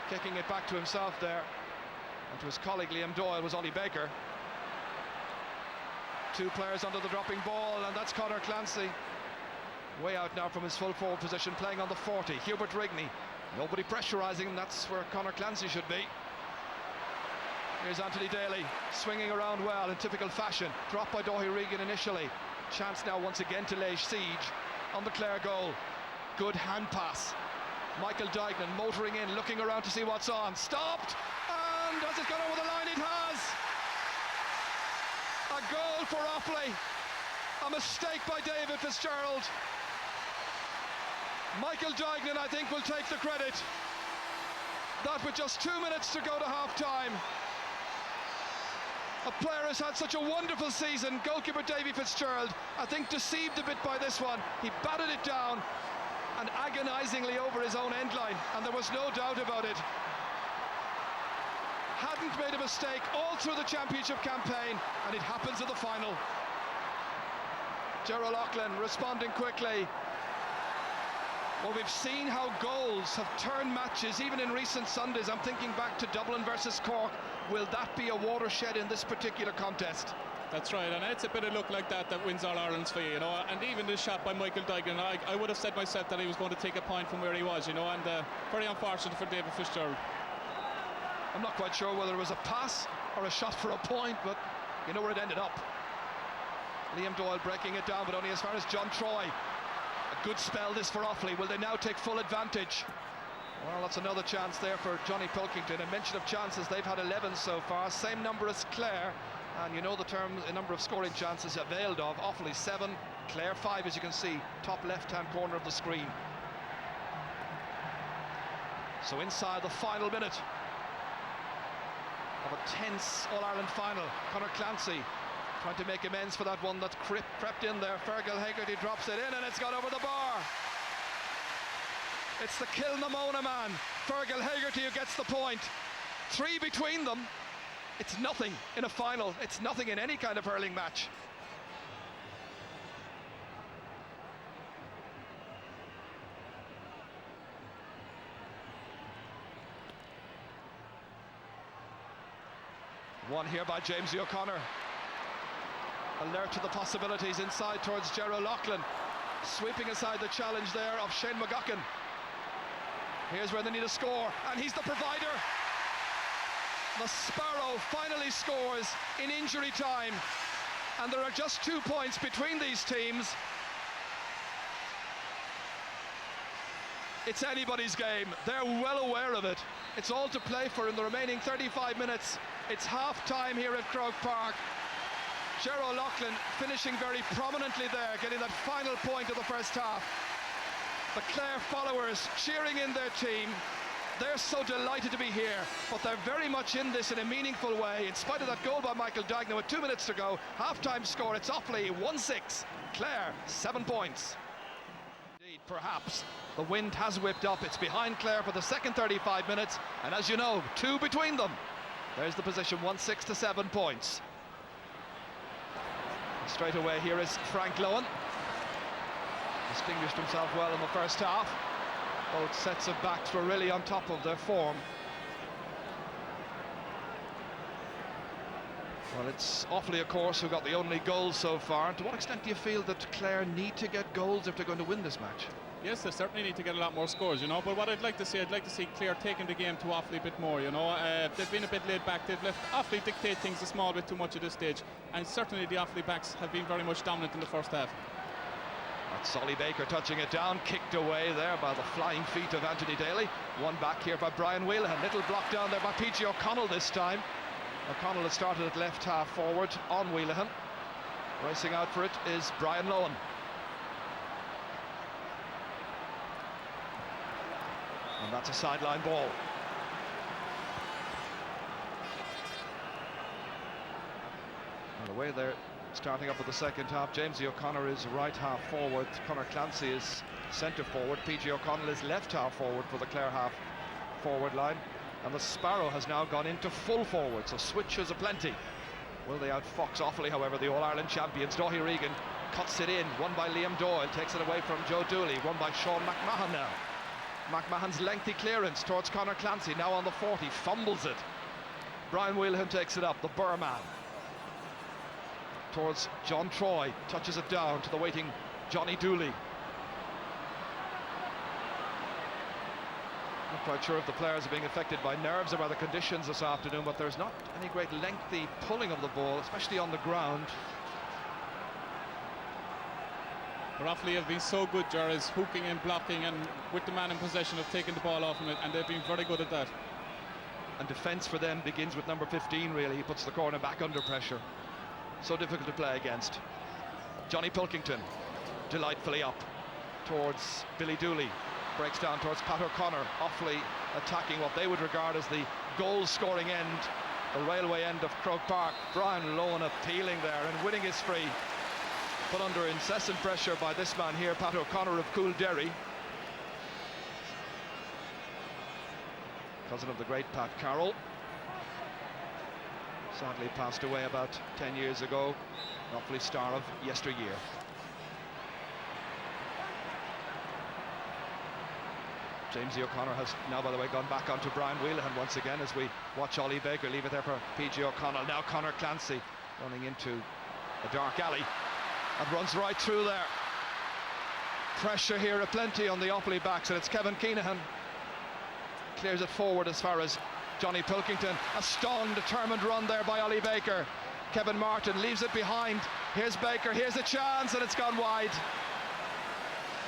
kicking it back to himself there, and to his colleague Liam Doyle was Ollie Baker. Two players under the dropping ball, and that's Conor Clancy, way out now from his full forward position, playing on the 40. Hubert Rigney, nobody pressurising him, that's where Conor Clancy should be. Here's Anthony Daly, swinging around well in typical fashion. Dropped by Dáithí Regan initially. Chance now once again to lay siege on the Clare goal. Good hand pass. Michael DUIGNAN motoring in, looking around to see what's on. Stopped, and has it gone over the line? It has. A goal for Offaly. A mistake by David Fitzgerald. Michael DUIGNAN, I think, will take the credit. That with just 2 minutes to go to half-time. A player has had such a wonderful season. Goalkeeper Davy Fitzgerald, I think, deceived a bit by this one. He batted it down and agonisingly over his own end line, and there was no doubt about it. Hadn't made a mistake all through the championship campaign, and it happens at the final. Gerald Loughlin responding quickly. Well, we've seen how goals have turned matches, even in recent Sundays. I'm thinking back to Dublin versus Cork. Will that be a watershed in this particular contest? That's right, and it's a bit of luck like that that wins All-Ireland's for you, you know. And even this shot by Michael DUIGNAN, I would have said myself that he was going to take a point from where he was, you know, and very unfortunate for David Fitzgerald. I'm not quite sure whether it was a pass or a shot for a point, but you know where it ended up. Liam Doyle breaking it down, but only as far as John Troy. A good spell this for Offaly. Will they now take full advantage? Well, that's another chance there for Johnny Pilkington. A mention of chances, they've had 11 so far, same number as Clare, and you know the term, a number of scoring chances availed of. Offaly 7, Clare 5, as you can see, top left-hand corner of the screen. So inside the final minute of a tense All-Ireland final, Conor Clancy trying to make amends for that one that crept in there. Fergal Hegarty drops it in, and it's gone over the bar. It's the Kilmamona man, Fergal Hegarty who gets the point. 3 between them. It's nothing in a final. It's nothing in any kind of hurling match. One here by James O'Connor. Alert to the possibilities inside towards Ger O'Loughlin. Sweeping aside the challenge there of Shane McGuckin. Here's where they need a score, and he's the provider. The Sparrow finally scores in injury time, and there are just 2 points between these teams. It's anybody's game. They're well aware of it. It's all to play for in the remaining 35 minutes. It's half-time here at Croke Park. Ger O'Loughlin finishing very prominently there, getting that final point of the first half. The Clare followers cheering in their team. They're so delighted to be here, but they're very much in this in a meaningful way. In spite of that goal by Michael Duignan with 2 minutes to go, half-time score, it's Offaly 1-6, Clare 7 points. Indeed, perhaps. The wind has whipped up, it's behind Clare for the second 35 minutes, and as you know, 2 between them. There's the position, 1-6 to 7 points. Straight away here is Frank Lohan. Distinguished himself well in the first half. Both sets of backs were really on top of their form. Well, it's Offaly, of course, who got the only goal so far. To what extent do you feel that Clare need to get goals if they're going to win this match? Yes, they certainly need to get a lot more scores, you know, but what I'd like to see Clare taking the game to Offaly a bit more, you know. They've been a bit laid back, they've left Offaly dictate things a small bit too much at this stage, and certainly the Offaly backs have been very much dominant in the first half. That's Ollie Baker touching it down, kicked away there by the flying feet of Anthony Daly. One back here by Brian Wheelahan, little block down there by PG O'Connell this time. O'Connell has started at left half forward on Wheelahan. Racing out for it is Brian Lohan. And that's a sideline ball. And the way they're starting up with the second half, James O'Connor is right half forward, Conor Clancy is centre forward, PG O'Connell is left half forward for the Clare half forward line, and the Sparrow has now gone into full forward, so switches aplenty. Will they outfox Offaly, however, the All-Ireland champions? Dáithí Regan cuts it in, one by Liam Doyle, takes it away from Joe Dooley, one by Sean McMahon now. McMahon's lengthy clearance towards Conor Clancy, now on the 40, fumbles it. Brian Wheelahan takes it up, the BIRR man. Towards John Troy, touches it down to the waiting Johnny Dooley. Not quite sure if the players are being affected by nerves or by the conditions this afternoon, but there's not any great lengthy pulling of the ball, especially on the ground. Offaly have been so good, Jarrah's hooking and blocking, and with the man in possession of taking the ball off him, and they've been very good at that. And defence for them begins with number 15, really. He puts the corner back under pressure. So difficult to play against. Johnny Pilkington, delightfully up towards Billy Dooley. Breaks down towards Pat O'Connor. Offaly attacking what they would regard as the goal-scoring end, the railway end of Croke Park. Brian Lohan appealing there and winning his free. Put under incessant pressure by this man here, Pat O'Connor of COOLDERRY. Cousin of the great Pat Carroll. Sadly passed away about 10 years ago. An Offaly star of yesteryear. James O'Connor has now, by the way, gone back onto Brian Wheelahan once again as we watch Ollie Baker leave it there for PG O'Connell. Now Conor Clancy running into a dark alley. And runs right through there. Pressure here aplenty on the Offaly backs, and it's Kevin Kinahan. Clears it forward as far as Johnny Pilkington. A strong, determined run there by Ollie Baker. Kevin Martin leaves it behind. Here's Baker, here's a chance, and it's gone wide.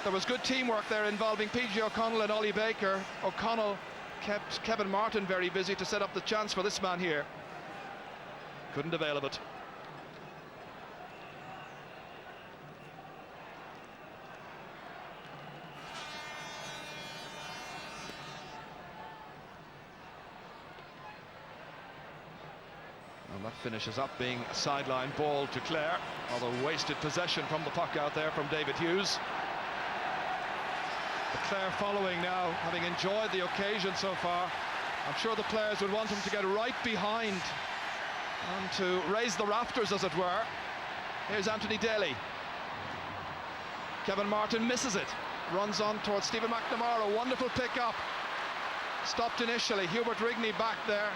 There was good teamwork there involving PG O'Connell and Ollie Baker. O'Connell kept Kevin Martin very busy to set up the chance for this man here. Couldn't avail of it. And that finishes up being a sideline ball to Clare. Although wasted possession from the puck out there from David Hughes. The Clare following now, having enjoyed the occasion so far. I'm sure the players would want him to get right behind and to raise the rafters, as it were. Here's Anthony Daly. Kevin Martin misses it. Runs on towards Stephen McNamara. Wonderful pick up. Stopped initially. Hubert Rigney back there,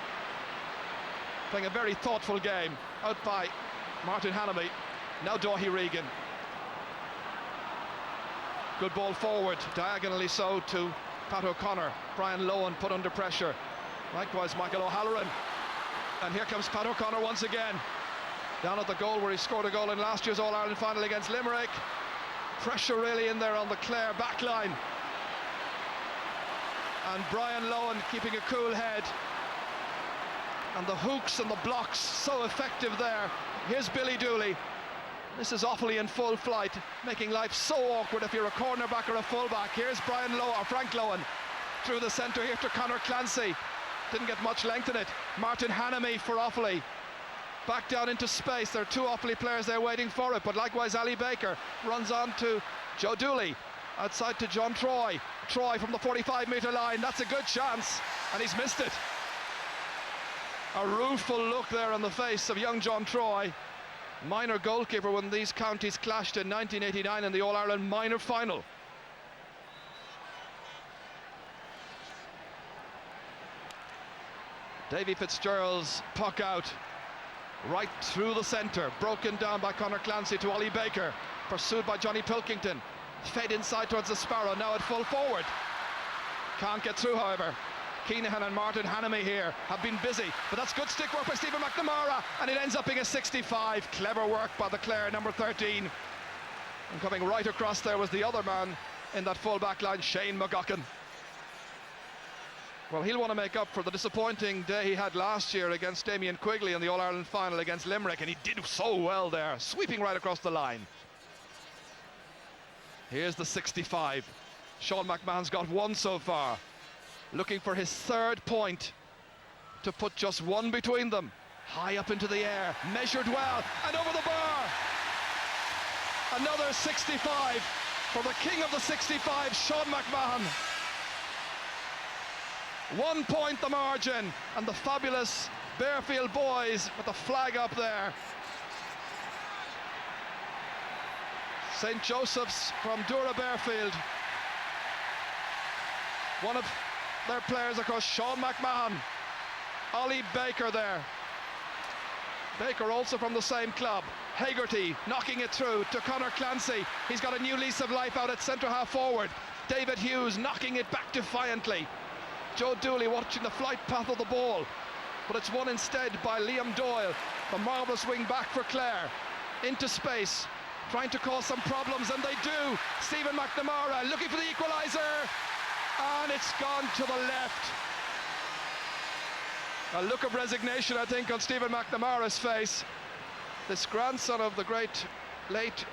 playing a very thoughtful game. Out by Martin Hanamy. Now Doyhe Regan. Good ball forward, diagonally so to Pat O'Connor. Brian Lohan put under pressure. Likewise Michael O'Halloran. And here comes Pat O'Connor once again. Down at the goal where he scored a goal in last year's All-Ireland final against Limerick. Pressure really in there on the Clare back line. And Brian Lohan keeping a cool head. And the hooks and the blocks so effective there. Here's Billy Dooley. This is Offaly in full flight, making life so awkward if you're a cornerback or a fullback. Here's Frank Lohan through the centre here to Conor Clancy. Didn't get much length in it. Martin Hanamy for Offaly. Back down into space. There are two Offaly players there waiting for it, but likewise Ali Baker runs on to Joe Dooley. Outside to John Troy. Troy from the 45-metre line. That's a good chance, and he's missed it. A rueful look there on the face of young John Troy. Minor goalkeeper when these counties clashed in 1989 in the All-Ireland minor final. Davy Fitzgerald's puck out right through the centre, broken down by Conor Clancy to Ollie Baker, pursued by Johnny Pilkington, fed inside towards the Sparrow, now at full forward. Can't get through, however. Kinahan and Martin Hanamy here have been busy, but that's good stick work by Stephen McNamara, and it ends up being a 65. Clever work by the Clare number 13. And coming right across there was the other man in that full back line, Shane McGuckin. Well, he'll want to make up for the disappointing day he had last year against Damien Quigley in the All-Ireland final against Limerick, and he did so well there, sweeping right across the line. Here's the 65. Sean McMahon's got one so far, looking for his third point to put just one between them. High up into the air, measured well, and over the bar. Another 65 for the king of the 65, Sean McMahon. 1 point the margin, and the fabulous Bearfield boys with the flag up there. St. Joseph's from Dura Bearfield. One of their players, of course, Sean McMahon. Ollie Baker there. Baker also from the same club. Hegarty knocking it through to Conor Clancy. He's got a new lease of life out at centre half forward. David Hughes knocking it back defiantly. Joe Dooley watching the flight path of the ball, but it's won instead by Liam Doyle, the marvellous wing back for Clare. Into space, trying to cause some problems, and they do. Stephen McNamara looking for the equaliser, and it's gone to the left. A look of resignation, I think, on Stephen McNamara's face. This grandson of the great late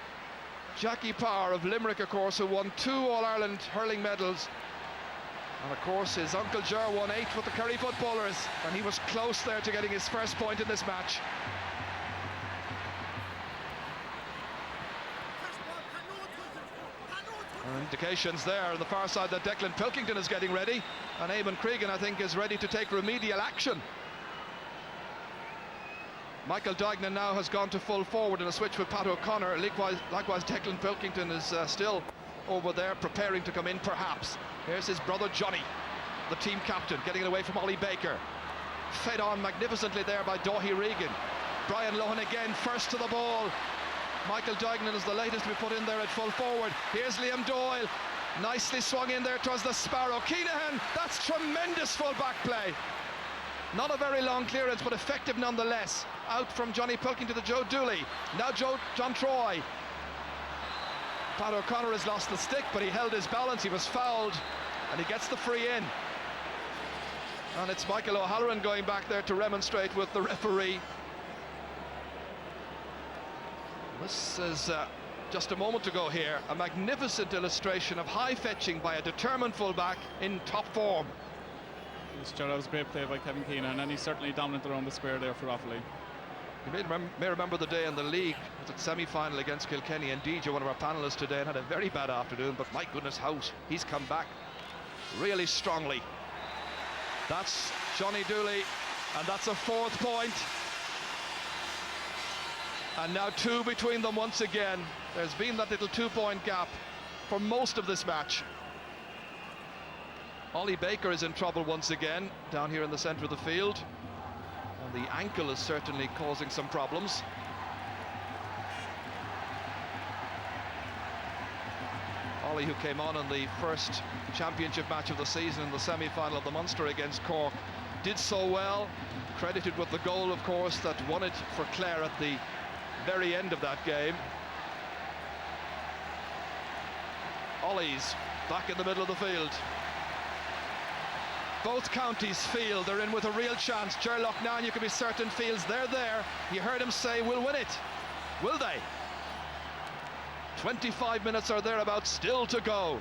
Jackie Power of Limerick, of course, who won 2 All-Ireland hurling medals. And of course his uncle Ger won 8 with the Kerry footballers, and he was close there to getting his first point in this match. Indications there on the far side that Declan Pilkington is getting ready, and Eamon Cregan, I think, is ready to take remedial action. Michael Duignan now has gone to full forward in a switch with Pat O'Connor. Likewise Declan Pilkington is still over there preparing to come in, perhaps. Here's his brother Johnny, the team captain, getting it away from Ollie Baker. Fed on magnificently there by Doyhe Regan. Brian Lohan again first to the ball. Michael Duignan is the latest to be put in there at full forward. Here's Liam Doyle, nicely swung in there towards the Sparrow. Kinahan, that's tremendous full back play. Not a very long clearance, but effective nonetheless. Out from Johnny Pilkington to Joe Dooley. Now John Troy. Pat O'Connor has lost the stick, but he held his balance. He was fouled, and he gets the free in. And it's Michael O'Halloran going back there to remonstrate with the referee. This is just a moment ago here, a magnificent illustration of high fetching by a determined fullback in top form. That was a great play by Kevin Keenan, and he's certainly dominant around the square there for Offaly. You may remember the day in the league, it was at semi-final against Kilkenny, and DJ, one of our panellists today, and had a very bad afternoon, but my goodness, he's come back really strongly. That's Johnny Dooley, and that's a 4th point. And now 2 between them once again. There's been that little 2-point gap for most of this match. Ollie Baker is in trouble once again, down here in the centre of the field. And the ankle is certainly causing some problems. Ollie, who came on in the first championship match of the season in the semi-final of the Munster against Cork, did so well, credited with the goal, of course, that won it for Clare at the very end of that game. Ollie's back in the middle of the field. Both counties feel they're in with a real chance. Ger Loughnane, you can be certain, feels they're there. You heard him say, we'll win it. Will they? 25 minutes or thereabouts still to go.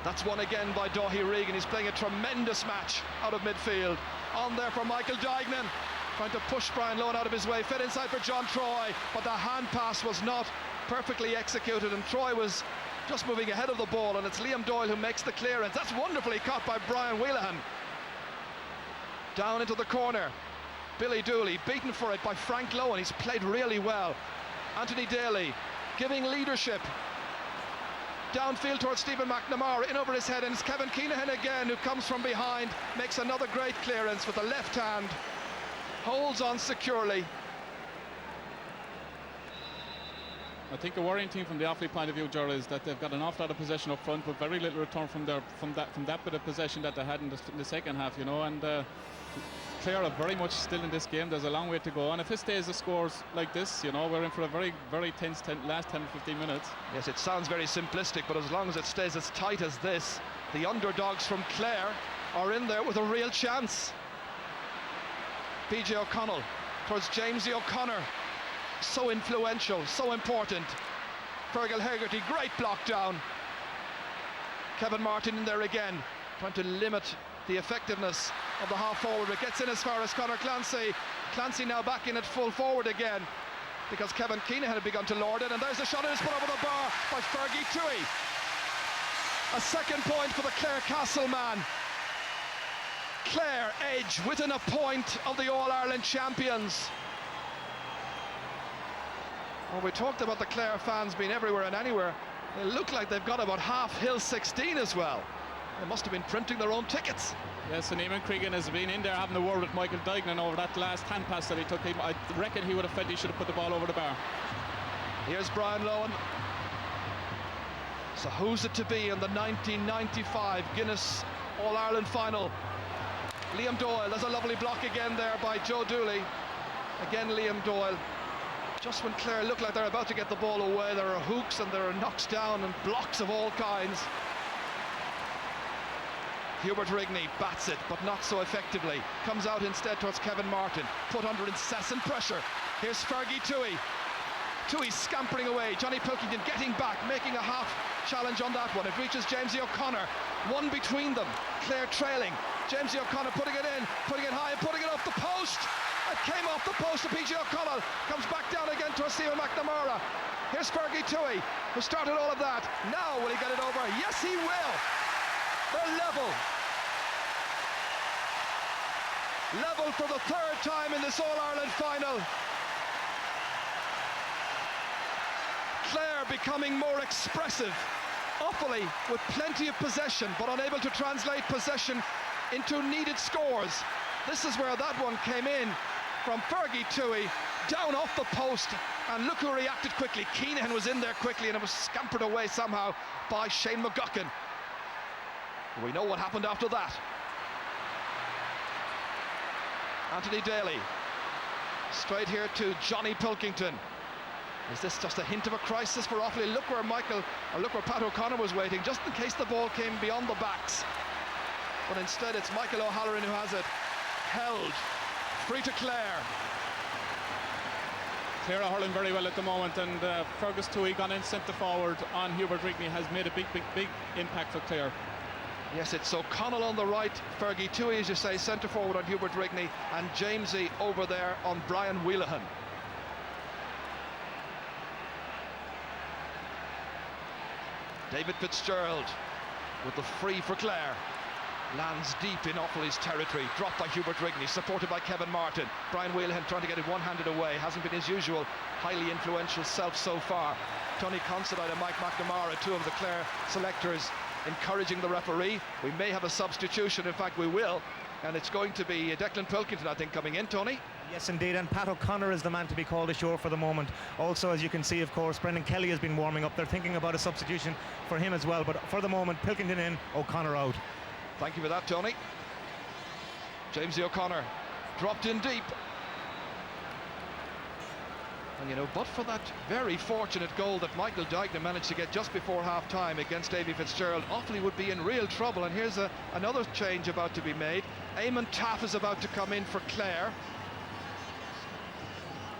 That's won again by Dáithí Regan. He's playing a tremendous match out of midfield. On there for Michael Duignan, trying to push Brian Lohan out of his way. Fed inside for John Troy, but the hand pass was not perfectly executed, and Troy was just moving ahead of the ball, and it's Liam Doyle who makes the clearance. That's wonderfully caught by Brian WHELAHAN. Down into the corner. Billy Dooley beaten for it by Frank Lohan. He's played really well. Anthony Daly giving leadership. Downfield towards Stephen McNamara, in over his head, and it's Kevin Kinahan again who comes from behind, makes another great clearance with the left hand, holds on securely. I think a worrying thing from the Offaly point of view, Ger, is that they've got an awful lot of possession up front, but very little return from that bit of possession that they had in the second half, you know. And Clare are very much still in this game. There's a long way to go, and if it stays the scores like this, you know, we're in for a very, very tense last 10 to 15 minutes. Yes, it sounds very simplistic, but as long as it stays as tight as this, the underdogs from Clare are in there with a real chance. PJ O'Connell towards Jamesy O'Connor. So influential, so important. Fergal Hegarty, great block down. Kevin Martin in there again, trying to limit the effectiveness of the half forward. It gets in as far as Conor Clancy. Clancy now back in at full forward again, because Kevin Kinahan had begun to lord it, and there's a shot, and it's put over the bar by Fergie Tuohy. A 2nd point for the Clarecastle man. Clare edge within a point of the All-Ireland champions. Well, we talked about the Clare fans being everywhere and anywhere. They look like they've got about half Hill 16 as well. They must have been printing their own tickets. Yes, and Eamon Cregan has been in there having a word with Michael Duignan over that last hand pass that he took. I reckon he would have felt he should have put the ball over the bar. Here's Brian Lohan. So who's it to be in the 1995 Guinness All-Ireland final? Liam Doyle. There's a lovely block again there by Joe Dooley. Again, Liam Doyle. Just when Clare look like they're about to get the ball away, there are hooks and there are knocks down and blocks of all kinds. Hubert Rigney bats it, but not so effectively. Comes out instead towards Kevin Martin, put under incessant pressure. Here's Fergie Tuohy. Tuohy scampering away. Johnny Pilkington getting back, making a half challenge on that one. It reaches Jamesy O'Connor. One between them. Clare trailing. Jamesy O'Connor putting it in, putting it high, and putting it off the post. It came off the post to PJ O'Connell. Comes back down again to Stephen McNamara. Here's Fergie Tuohy, who started all of that. Now will he get it over? Yes, he will. They're level. Level for the 3rd time in this All-Ireland final. Clare becoming more expressive. Offaly with plenty of possession, but unable to translate possession into needed scores. This is where that one came in from Fergie Tuohy, down off the post, and look who reacted quickly. Kinahan was in there quickly, and it was scampered away somehow by Shane McGuckin. We know what happened after that. Anthony Daly, straight here to Johnny Pilkington. Is this just a hint of a crisis for Offaly? Look where Pat O'Connor was waiting, just in case the ball came beyond the backs. But instead it's Michael O'Halloran who has it. Held. Free to Clare. Clare are hurling very well at the moment, and Fergus Tuohy gone in centre forward on Hubert Rigney has made a big impact for Clare. Yes, it's O'Connell on the right, Fergie TUOHY, as you say, centre forward on Hubert Rigney, and Jamesy over there on Brian WHELAHAN. David Fitzgerald with the free for Clare. Lands deep in Offaly's territory, dropped by Hubert Rigney, supported by Kevin Martin. Brian WHELAHAN trying to get it one-handed away, hasn't been his usual highly influential self so far. Tony Considine and Mike McNamara, two of the Clare selectors, encouraging the referee. We may have a substitution, in fact we will, and it's going to be Declan Pilkington, I think, coming in, Tony. Yes, indeed, and Pat O'Connor is the man to be called ashore for the moment. Also, as you can see, of course, Brendan Kelly has been warming up. They're thinking about a substitution for him as well, but for the moment, Pilkington in, O'Connor out. Thank you for that, Tony. Jamesy O'Connor dropped in deep. And you know, but for that very fortunate goal that Michael DUIGNAN managed to get just before half-time against Davy Fitzgerald, Offaly would be in real trouble. And here's another change about to be made. Eamon Taff is about to come in for Clare.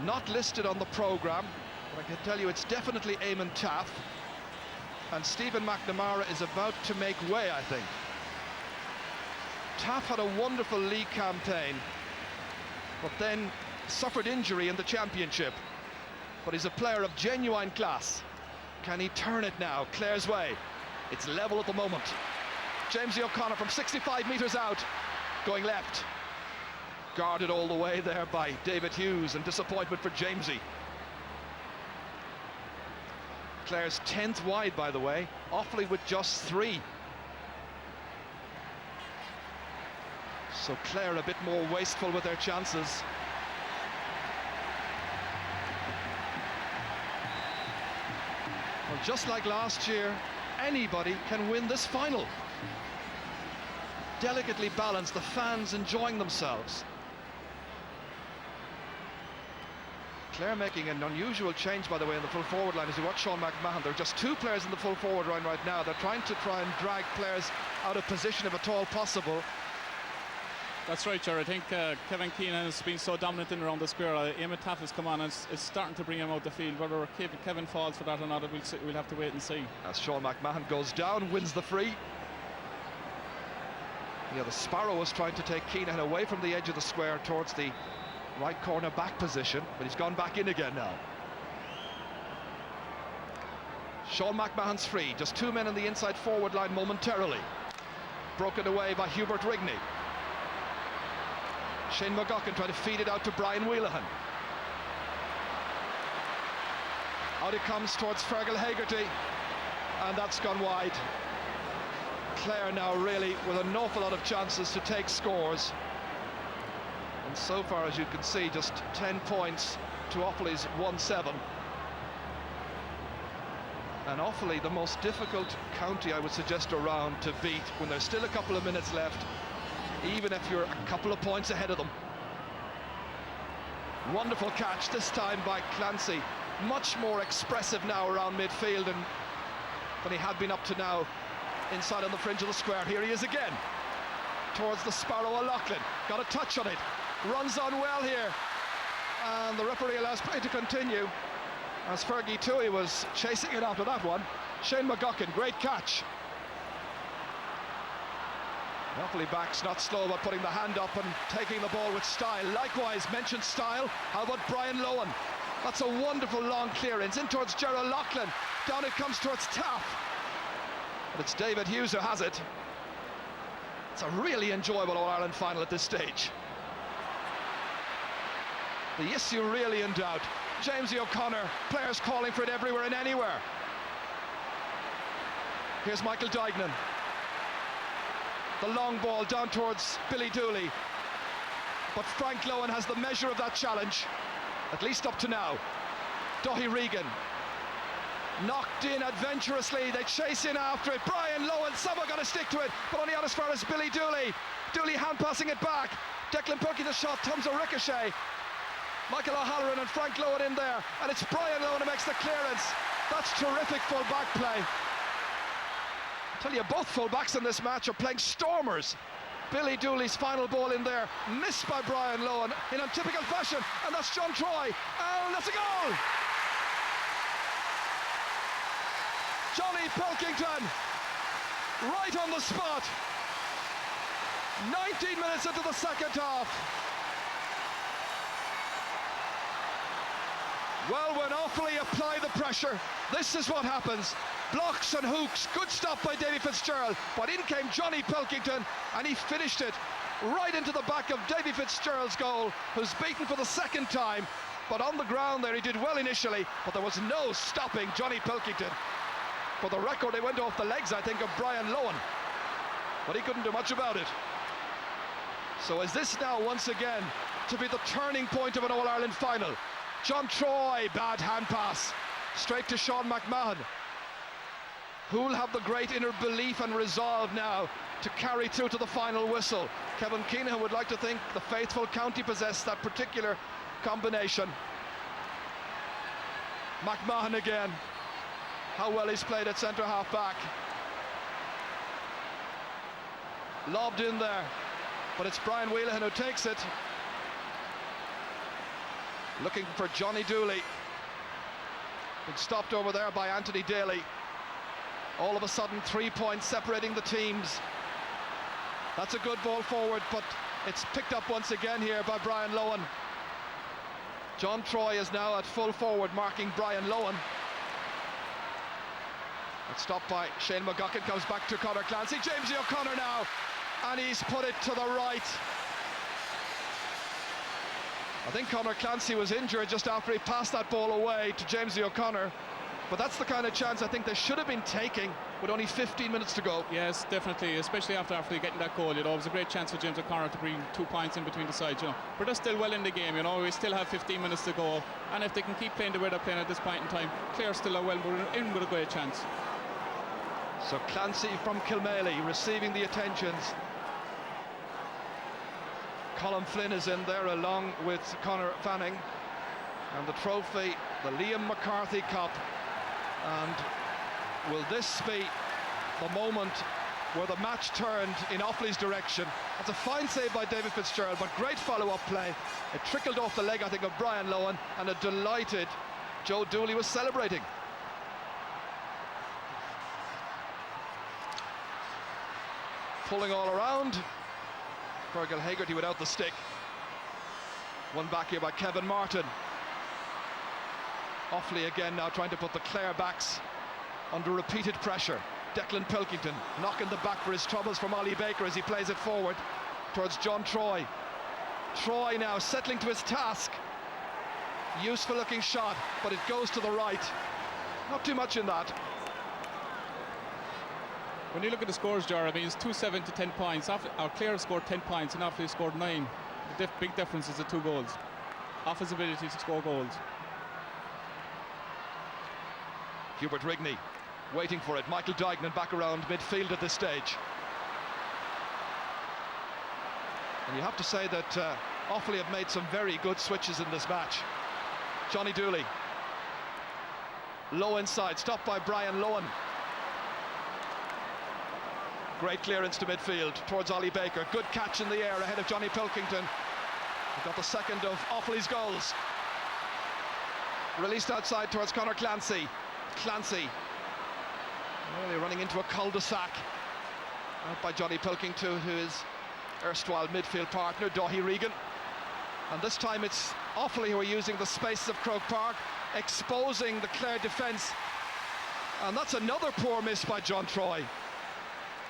Not listed on the programme, but I can tell you it's definitely Eamon Taff. And Stephen McNamara is about to make way, I think. Taff had a wonderful league campaign, but then suffered injury in the championship. But he's a player of genuine class. Can he turn it now? Clare's way. It's level at the moment. Jamesy O'Connor from 65 metres out, going left. Guarded all the way there by David Hughes, and disappointment for Jamesy. Clare's 10th wide, by the way. Offaly with just 3. So Clare a bit more wasteful with their chances. Well, just like last year, anybody can win this final. Delicately balanced, the fans enjoying themselves. Clare making an unusual change, by the way, in the full forward line as you watch Sean McMahon. There are just 2 players in the full forward line right now. They're trying and drag players out of position if at all possible. That's right, Ger. I think Kevin Kinahan has been so dominant in around the square. Eamon Taff has come on and it's starting to bring him out the field. Whether Kevin falls for that or not, we'll have to wait and see. As Sean McMahon goes down, wins the free. Yeah, the Sparrow was trying to take Kinahan away from the edge of the square towards the right corner back position, but he's gone back in again now. Sean McMahon's free, just 2 men in the inside forward line momentarily. Broken away by Hubert Rigney. Shane McGuckin trying to feed it out to Brian WHELAHAN. Out it comes towards Fergal Hegarty, and that's gone wide. Clare now really with an awful lot of chances to take scores. And so far, as you can see, just 10 points to Offaly's 1-7. And Offaly, the most difficult county, I would suggest, around to beat when there's still a couple of minutes left, even if you're a couple of points ahead of them. Wonderful catch, this time by Clancy. Much more expressive now around midfield than he had been up to now inside on the fringe of the square. Here he is again, towards the Sparrow O'Loughlin. Got a touch on it, runs on well here. And the referee allows play to continue, as Fergie TUOHY was chasing it after that one. Shane McGuckin, great catch. Offaly backs not slow about putting the hand up and taking the ball with style. Likewise, mentioned style. How about Brian Lohan? That's a wonderful long clearance in towards Gerald Loughlin. Down it comes towards Taff. But it's David Hughes who has it. It's a really enjoyable All-Ireland final at this stage. The issue really in doubt. Jamesy O'Connor, players calling for it everywhere and anywhere. Here's Michael DUIGNAN. The long ball down towards Billy Dooley. But Frank Lohan has the measure of that challenge, at least up to now. Dohy Regan. Knocked in adventurously, they chase in after it. Brian Lohan, someone got to stick to it, but only out as far as Billy Dooley. Dooley hand passing it back. Declan Pilkington's shot comes a ricochet. Michael O'Halloran and Frank Lohan in there, and it's Brian Lohan who makes the clearance. That's terrific full back play. I tell you, both full-backs in this match are playing stormers. Billy Dooley's final ball in there, missed by Brian Lohan in untypical fashion, and that's John Troy, and that's a goal! Johnny Pilkington right on the spot. 19 minutes into the second half. Well, when Offaly apply the pressure, this is what happens. Blocks and hooks, good stop by Davy Fitzgerald, but in came Johnny Pilkington and he finished it right into the back of Davy Fitzgerald's goal, who's beaten for the second time. But on the ground there, he did well initially, but there was no stopping Johnny Pilkington. For the record, it went off the legs, I think, of Brian Lohan, but he couldn't do much about it. So is this now once again to be the turning point of an All-Ireland final? John Troy, bad hand pass, straight to Sean McMahon. Who'll have the great inner belief and resolve now to carry through to the final whistle? Kevin Kinahan would like to think the faithful county possessed that particular combination. McMahon again. How well he's played at centre half back. Lobbed in there, but it's Brian Wheelahan who takes it. Looking for Johnny Dooley. Been stopped over there by Anthony Daly. All of a sudden 3 points separating the teams. That's a good ball forward, but it's picked up once again here by Brian Lohan. John Troy is now at full forward, marking Brian Lohan. It's stopped by Shane McGuckin, comes back to Conor Clancy. Jamesy O'Connor now, and he's put it to the right. I think Conor Clancy was injured just after he passed that ball away to Jamesy O'Connor. But that's the kind of chance I think they should have been taking with only 15 minutes to go. Yes, definitely, especially after getting that goal. You know, it was a great chance for James O'Connor to bring 2 points in between the sides. You know, but they're still well in the game. You know, we still have 15 minutes to go, and if they can keep playing the way they're playing at this point in time, Clare still are well in with a great chance. So Clancy from Kilmaley receiving the attentions. Colin Flynn is in there along with Conor Fanning, and the trophy, the Liam McCarthy Cup. And will this be the moment where the match turned in Offaly's direction? That's a fine save by David Fitzgerald, but great follow-up play. It trickled off the leg, I think, of Brian Lohan, and a delighted Joe Dooley was celebrating. Pulling all around. Fergal Hagerty without the stick. One back here by Kevin Martin. Offaly again now trying to put the Clare backs under repeated pressure. Declan Pilkington knocking the back for his troubles from Ollie Baker as he plays it forward towards John Troy. Troy now settling to his task. Useful looking shot, but it goes to the right. Not too much in that. When you look at the scores, Jar, I mean, it's 2-7 to 10 points. Clare scored 10 points and Offaly scored 9. The big difference is the 2 goals. Offaly's ability to score goals. Hubert Rigney waiting for it. Michael Duignan back around midfield at this stage. And you have to say that Offaly have made some very good switches in this match. Johnny Dooley. Low inside, stopped by Brian Lohan. Great clearance to midfield towards Ollie Baker. Good catch in the air ahead of Johnny Pilkington. He got the second of Offaly's goals. Released outside towards Conor Clancy. Clancy really running into a cul-de-sac out by Johnny Pilkington to his erstwhile midfield partner Doyhe Regan, and this time it's Offaly who are using the spaces of Croke Park, exposing the Clare defence, and that's another poor miss by John Troy.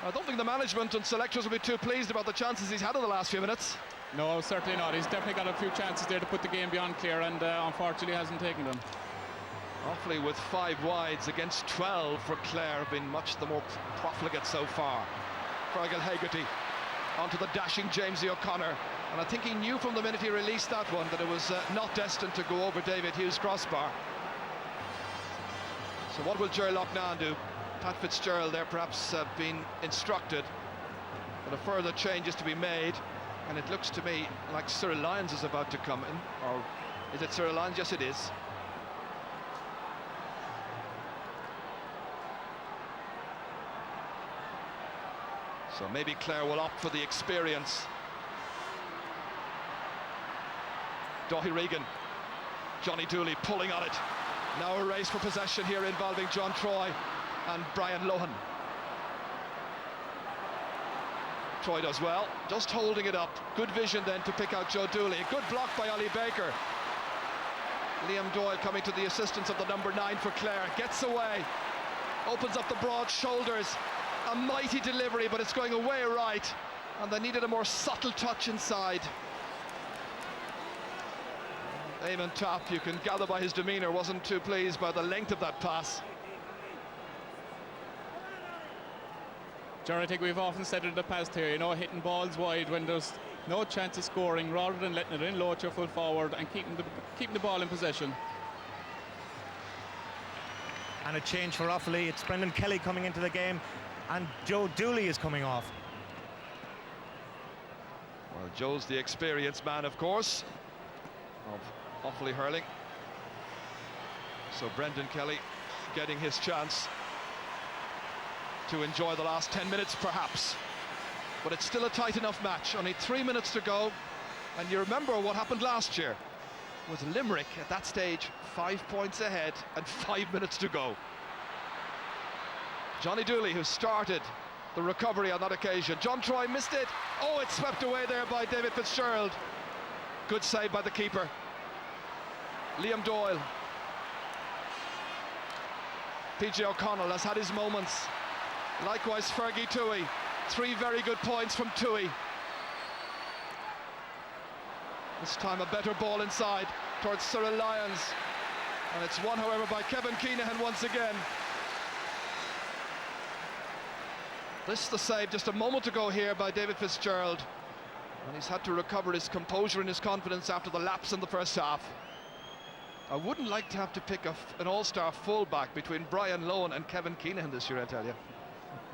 I don't think the management and selectors will be too pleased about the chances he's had in the last few minutes. No, certainly not. He's definitely got a few chances there to put the game beyond Clare, and unfortunately hasn't taken them. Offaly with 5 wides against 12 for Clare have been much the more profligate so far. Fergal Hagerty onto the dashing Jamesy O'Connor, and I think he knew from the minute he released that one that it was not destined to go over David Hughes' crossbar. So what will Ger Loughnane do? Pat Fitzgerald there perhaps been instructed that a further change is to be made, and it looks to me like Cyril Lyons is about to come in. Or is it Cyril Lyons? Yes, it is. So maybe Clare will opt for the experience. Doyhe Regan, Johnny Dooley pulling on it. Now a race for possession here involving John Troy and Brian Lohan. Troy does well, just holding it up. Good vision then to pick out Joe Dooley. A good block by Ollie Baker. Liam Doyle coming to the assistance of the number 9 for Clare. Gets away, opens up the broad shoulders. A mighty delivery, but it's going away right. And they needed a more subtle touch inside. Eamon Tapp, you can gather by his demeanour, wasn't too pleased by the length of that pass. Jerry, I think we've often said it in the past here, you know, hitting balls wide when there's no chance of scoring, rather than letting it in low at your full forward and keeping the ball in possession. And a change for Offaly. It's Brendan Kelly coming into the game, and Joe Dooley is coming off. Well, Joe's the experienced man, of course, of Offaly hurling. So Brendan Kelly getting his chance to enjoy the last 10 minutes, perhaps. But it's still a tight enough match. Only 3 minutes to go. And you remember what happened last year with Limerick at that stage, 5 points ahead and 5 minutes to go. Johnny Dooley, who started the recovery on that occasion. John Troy missed it. Oh, it's swept away there by David Fitzgerald. Good save by the keeper. Liam Doyle. PJ O'Connell has had his moments. Likewise Fergie TUOHY. 3 very good points from TUOHY. This time a better ball inside towards Cyril Lyons. And it's won, however, by Kevin Kinahan once again. This is the save just a moment ago here by David Fitzgerald. And he's had to recover his composure and his confidence after the lapse in the first half. I wouldn't like to have to pick an all-star fullback between Brian Lohan and Kevin Kinahan this year, I tell you.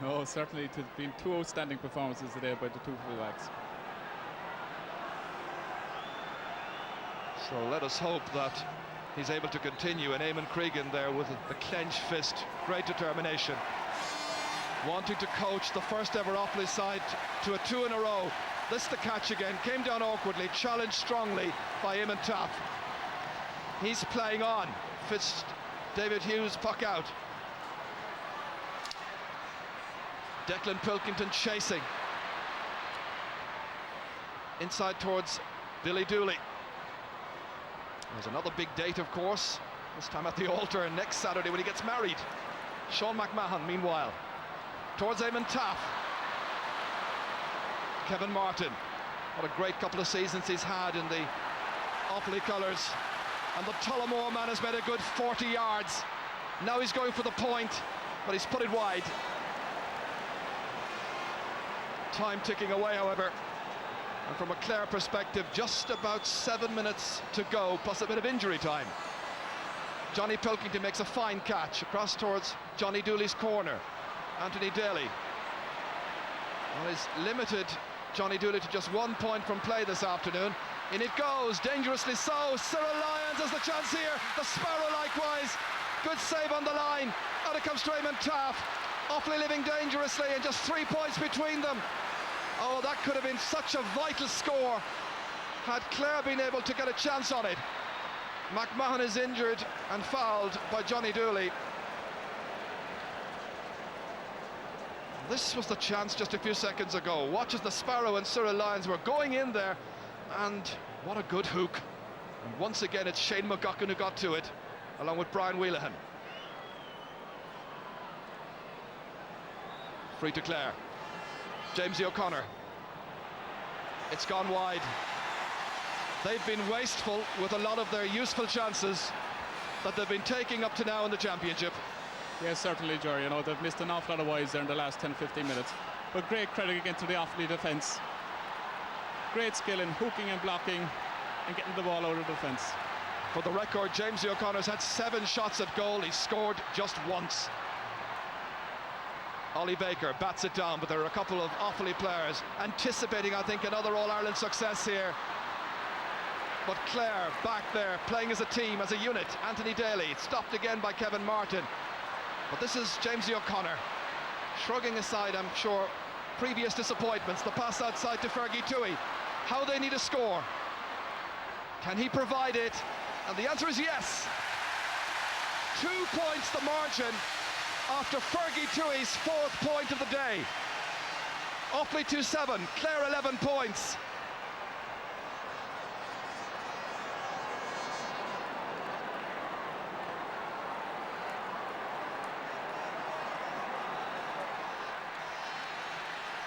No, certainly it has been 2 outstanding performances today by the 2 fullbacks. So let us hope that he's able to continue, and Eamon Cregan there with the clenched fist, great determination. Wanting to coach the first ever Offaly side to a 2 in a row. This the catch again, came down awkwardly, challenged strongly by Eamon Tapp. He's playing on. David Hughes puck out. Declan Pilkington chasing. Inside towards Billy Dooley. There's another big date, of course, this time at the altar next Saturday when he gets married. Sean McMahon, meanwhile, towards Eamon Tapp. Kevin Martin, what a great couple of seasons he's had in the Offaly colours. And the Tullamore man has made a good 40 yards. Now he's going for the point, but he's put it wide. Time ticking away, however. And from a Clare perspective, just about 7 minutes to go, plus a bit of injury time. Johnny Pilkington makes a fine catch across towards Johnny Dooley's corner. Anthony Daly. Well, he's limited Johnny Dooley to just 1 point from play this afternoon. In it goes, dangerously so. Cyril Lyons has the chance here. The Sparrow likewise. Good save on the line. Out it comes to Eamon Tapp. Offaly living dangerously, and just 3 points between them. Oh, that could have been such a vital score had Clare been able to get a chance on it. McMahon is injured and fouled by Johnny Dooley. This was the chance just a few seconds ago. Watch as the Sparrow and Cyril Lyons were going in there, and what a good hook. And once again it's Shane McGuckin who got to it, along with Brian Wheelahan. Free to Clare. James O'Connor. It's gone wide. They've been wasteful with a lot of their useful chances that they've been taking up to now in the championship. Yes, certainly, Jerry. You know, they've missed an awful lot of wides there in the last 10-15 minutes. But great credit again to the Offaly defence. Great skill in hooking and blocking and getting the ball out of defence. For the record, James O'Connor's had 7 shots at goal. He's scored just once. Ollie Baker bats it down, but there are a couple of Offaly players anticipating, I think, another All-Ireland success here. But Clare back there, playing as a team, as a unit. Anthony Daly, stopped again by Kevin Martin. But this is James O'Connor, shrugging aside, I'm sure, previous disappointments. The pass outside to Fergie TUOHY. How they need a score. Can he provide it? And the answer is yes. 2 points the margin after Fergie TUOHY's 4th point of the day. Offaly 2-7, Clare 11 points.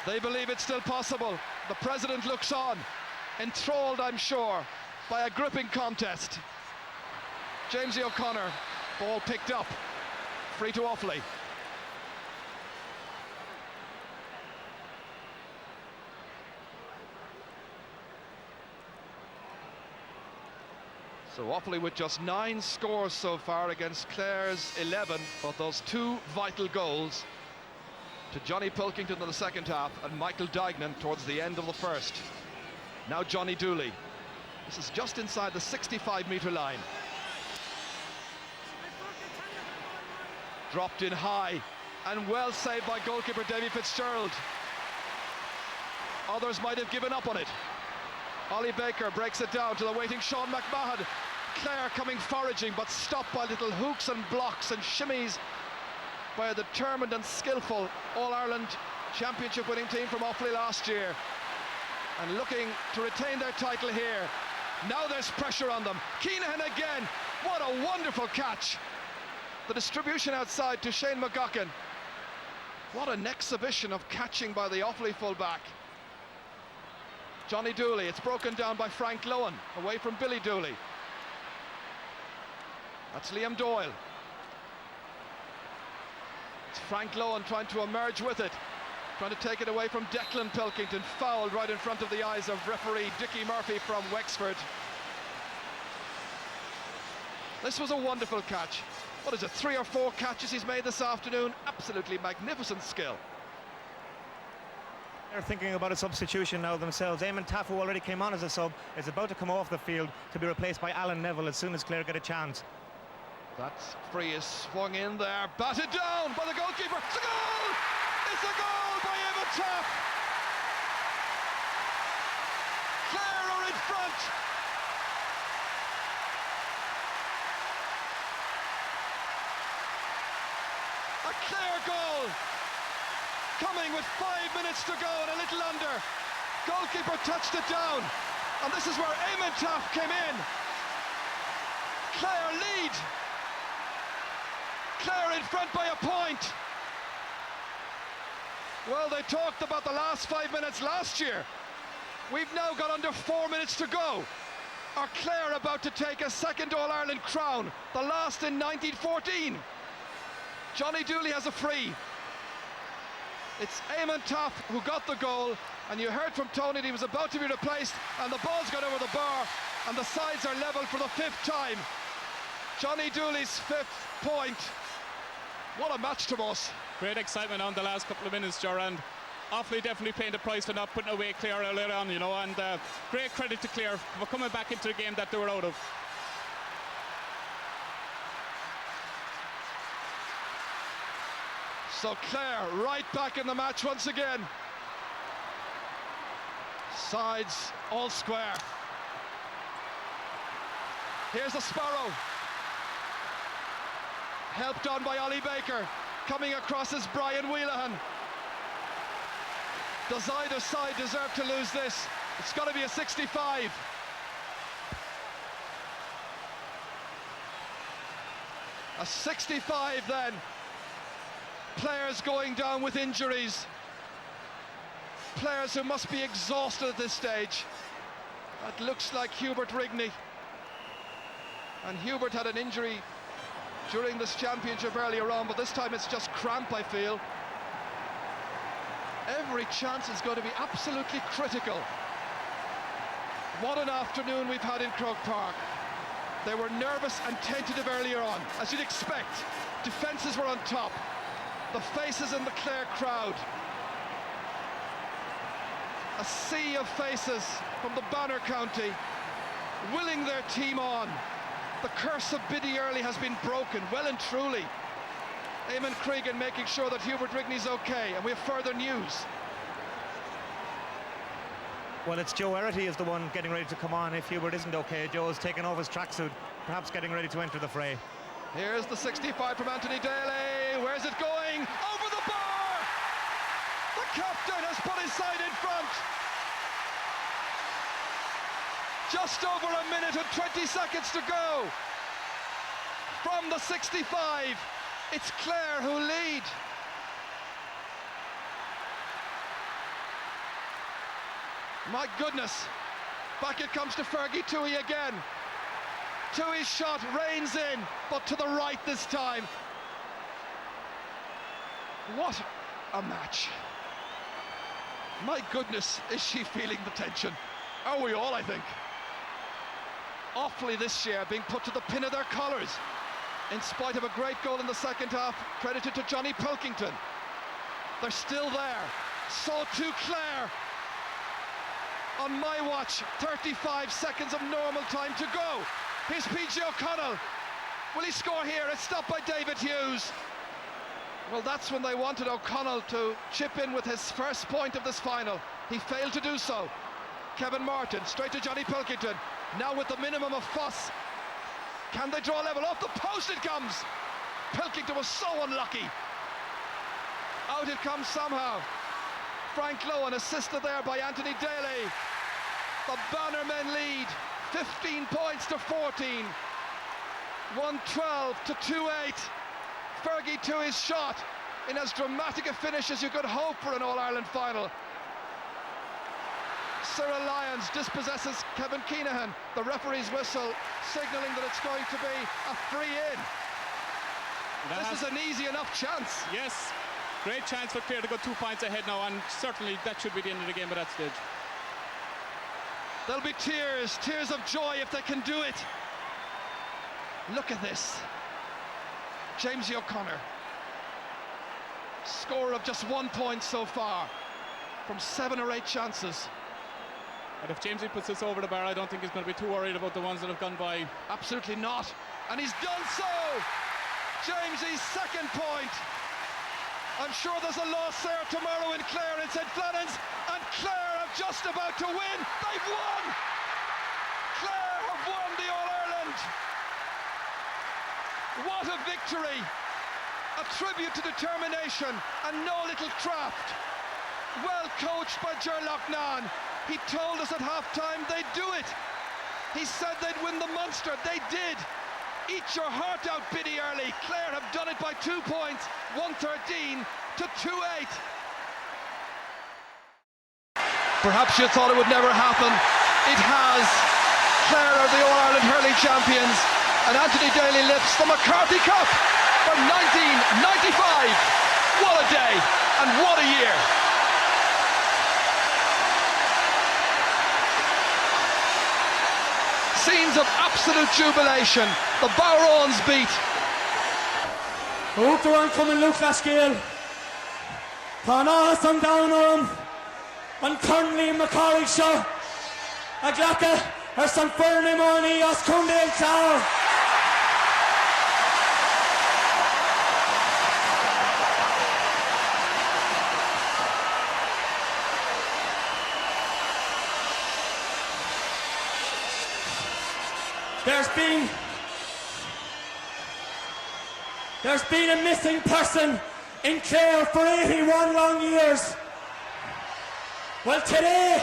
They believe it's still possible. The president looks on, enthralled, I'm sure, by a gripping contest. Jamesy O'Connor, ball picked up, free to Offaly. So Offaly with just 9 scores so far against Clare's 11, but those 2 vital goals to Johnny Pilkington in the second half and Michael Duignan towards the end of the first. Now Johnny Dooley. This is just inside the 65-metre line. Dropped in high and well saved by goalkeeper Davy Fitzgerald. Others might have given up on it. Ollie Baker breaks it down to the waiting Sean McMahon. Clare coming foraging, but stopped by little hooks and blocks and shimmies by a determined and skillful All-Ireland Championship winning team from Offaly last year, and looking to retain their title here. Now there's pressure on them. KINAHAN again. What a wonderful catch. The distribution outside to Shane McGuckin. What an exhibition of catching by the Offaly fullback. Johnny Dooley. It's broken down by Frank Lohan away from Billy Dooley. That's Liam Doyle. It's Frank Lohan trying to emerge with it, trying to take it away from Declan Pilkington, fouled right in front of the eyes of referee Dickie Murphy from Wexford. This was a wonderful catch. What is it, 3 or 4 catches he's made this afternoon? Absolutely magnificent skill. They're thinking about a substitution now themselves. Eamon Taff, who already came on as a sub, is about to come off the field to be replaced by Alan Neville as soon as Clare get a chance. That's free is swung in there, batted down by the goalkeeper. It's a goal! It's a goal by Eamon Taff! Clare are in front! A Clare goal! Coming with 5 minutes to go and a little under. Goalkeeper touched it down, and this is where Eamon Taff came in. Clare lead. Clare in front by a point. Well, they talked about the last 5 minutes last year. We've now got under 4 minutes to go. Are Clare about to take a second All-Ireland crown, the last in 1914? Johnny Dooley has a free. It's Eamon Taff who got the goal, and you heard from Tony that he was about to be replaced, and the ball's got over the bar, and the sides are level for the 5th time. Johnny Dooley's 5th point. What a match, Tomas. Great excitement on the last couple of minutes, Joran. Offaly definitely paying the price for not putting away Clare earlier on, you know, and great credit to Clare for coming back into the game that they were out of. So Clare right back in the match once again. Sides all square. Here's a Sparrow. Helped on by Ollie Baker. Coming across is Brian WHELAHAN. Does either side deserve to lose this? It's got to be a 65. A 65 then. Players going down with injuries. Players who must be exhausted at this stage. That looks like Hubert Rigney. And Hubert had an injury during this championship earlier on, but this time it's just cramp, I feel. Every chance is going to be absolutely critical. What an afternoon we've had in Croke Park. They were nervous and tentative earlier on, as you'd expect. Defences were on top. The faces in the Clare crowd. A sea of faces from the Banner County, willing their team on. The curse of Biddy Early has been broken, well and truly. Eamon Cregan making sure that Hubert Rigney's okay, and we have further news. Well, it's Joe Erity is the one getting ready to come on if Hubert isn't okay. Joe's taken off his tracksuit, perhaps getting ready to enter the fray. Here's the 65 from Anthony Daly. Where's it going? Over the bar! The captain has put his side in front. Just over a minute and 20 seconds to go. From the 65, it's Clare who lead. My goodness, back it comes to Fergie TUOHY again. TUOHY's shot rains in, but to the right this time. What a match. My goodness, is she feeling the tension? Are we all, I think. Offaly this year being put to the pin of their collars. In spite of a great goal in the second half, credited to Johnny Pilkington. They're still there. So too Clare. On my watch, 35 seconds of normal time to go. Here's PJ O'Connell. Will he score here? It's stopped by David Hughes. Well, that's when they wanted O'Connell to chip in with his first point of this final. He failed to do so. Kevin Martin, straight to Johnny Pilkington. Now with the minimum of fuss. Can they draw level? Off the post it comes. Pilkington was so unlucky. Out it comes somehow. Frank Lohan assisted there by Anthony Daly. The Bannermen lead 15 points to 14. 112 to 2-8. Fergie TUOHY's shot in as dramatic a finish as you could hope for an All-Ireland final. Cyril Lyons dispossesses Kevin Kinahan. The referee's whistle signalling that it's going to be a free-in. This is an easy enough chance. Yes, great chance for Clare to go 2 points ahead now, and certainly that should be the end of the game at that stage. There'll be tears of joy if they can do it. Look at this. Jamesy O'Connor, scorer of just 1 point so far from 7 or 8 chances. And if Jamesy puts this over the bar, I don't think he's going to be too worried about the ones that have gone by. Absolutely not. And he's done so. Jamesy's second point. I'm sure there's a loss there tomorrow in Clare in St. Flannan's, and Clare are just about to win. They've won. Clare have won the All-Ireland. What a victory. A tribute to determination and no little craft. Well coached by DUIGNAN. He told us at half-time they'd do it. He said they'd win the Munster. They did. Eat your heart out, Biddy Early. Clare have done it by 2 points, 113 to 2-8. Perhaps you thought it would never happen. It has. Clare are the All-Ireland hurling champions, and Anthony Daly lifts the McCarthy Cup for 1995. What a day, and what a year. Scenes of absolute jubilation. The Bowrones beat. Up the run coming Luke Lascale. Conor some down on him. And Conley McCorrick show. A glacka or some Fernie money as Cundale Tower. There's been a missing person in Clare for 81 long years. Well, today,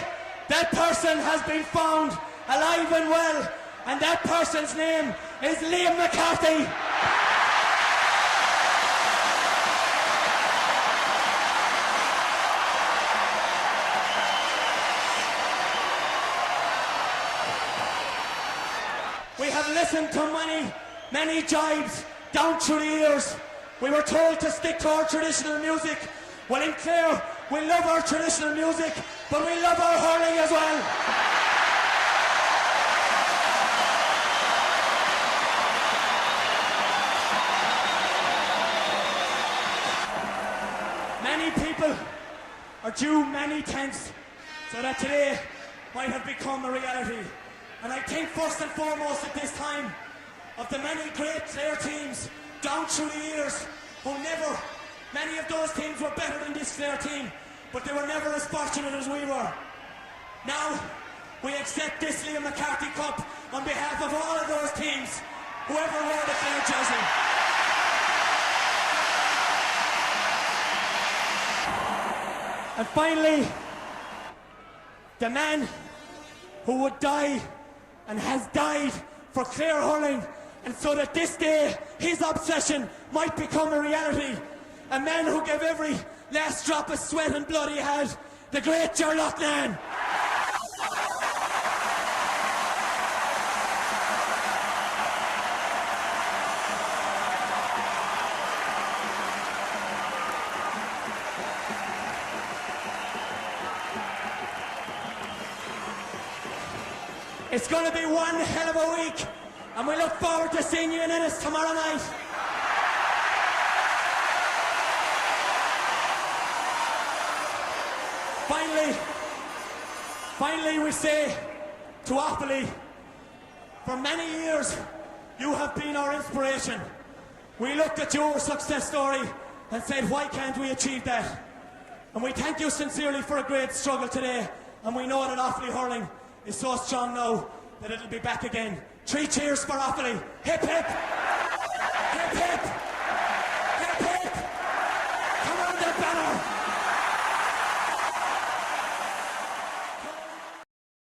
that person has been found alive and well, and that person's name is Liam McCarthy. We have listened to many jibes down through the years. We were told to stick to our traditional music. Well, in Clare, we love our traditional music, but we love our hurling as well. Many people are due many thanks so that today might have become a reality. And I think first and foremost at this time of the many great Clare teams down through the years who never, many of those teams were better than this Clare team, but they were never as fortunate as we were. Now, we accept this Liam McCarthy Cup on behalf of all of those teams, whoever wore the Clare jersey. And finally, the man who would die and has died for Clare hurling, and so that this day his obsession might become a reality. A man who gave every last drop of sweat and blood he had, the great LOHAN. It's going to be one hell of a week, and we look forward to seeing you in Ennis tomorrow night. Finally we say to Offaly, for many years you have been our inspiration. We looked at your success story and said, why can't we achieve that? And we thank you sincerely for a great struggle today, and we know that Offaly hurling is so strong now that it'll be back again. 3 cheers for Offaly. Hip hip! Hip hip!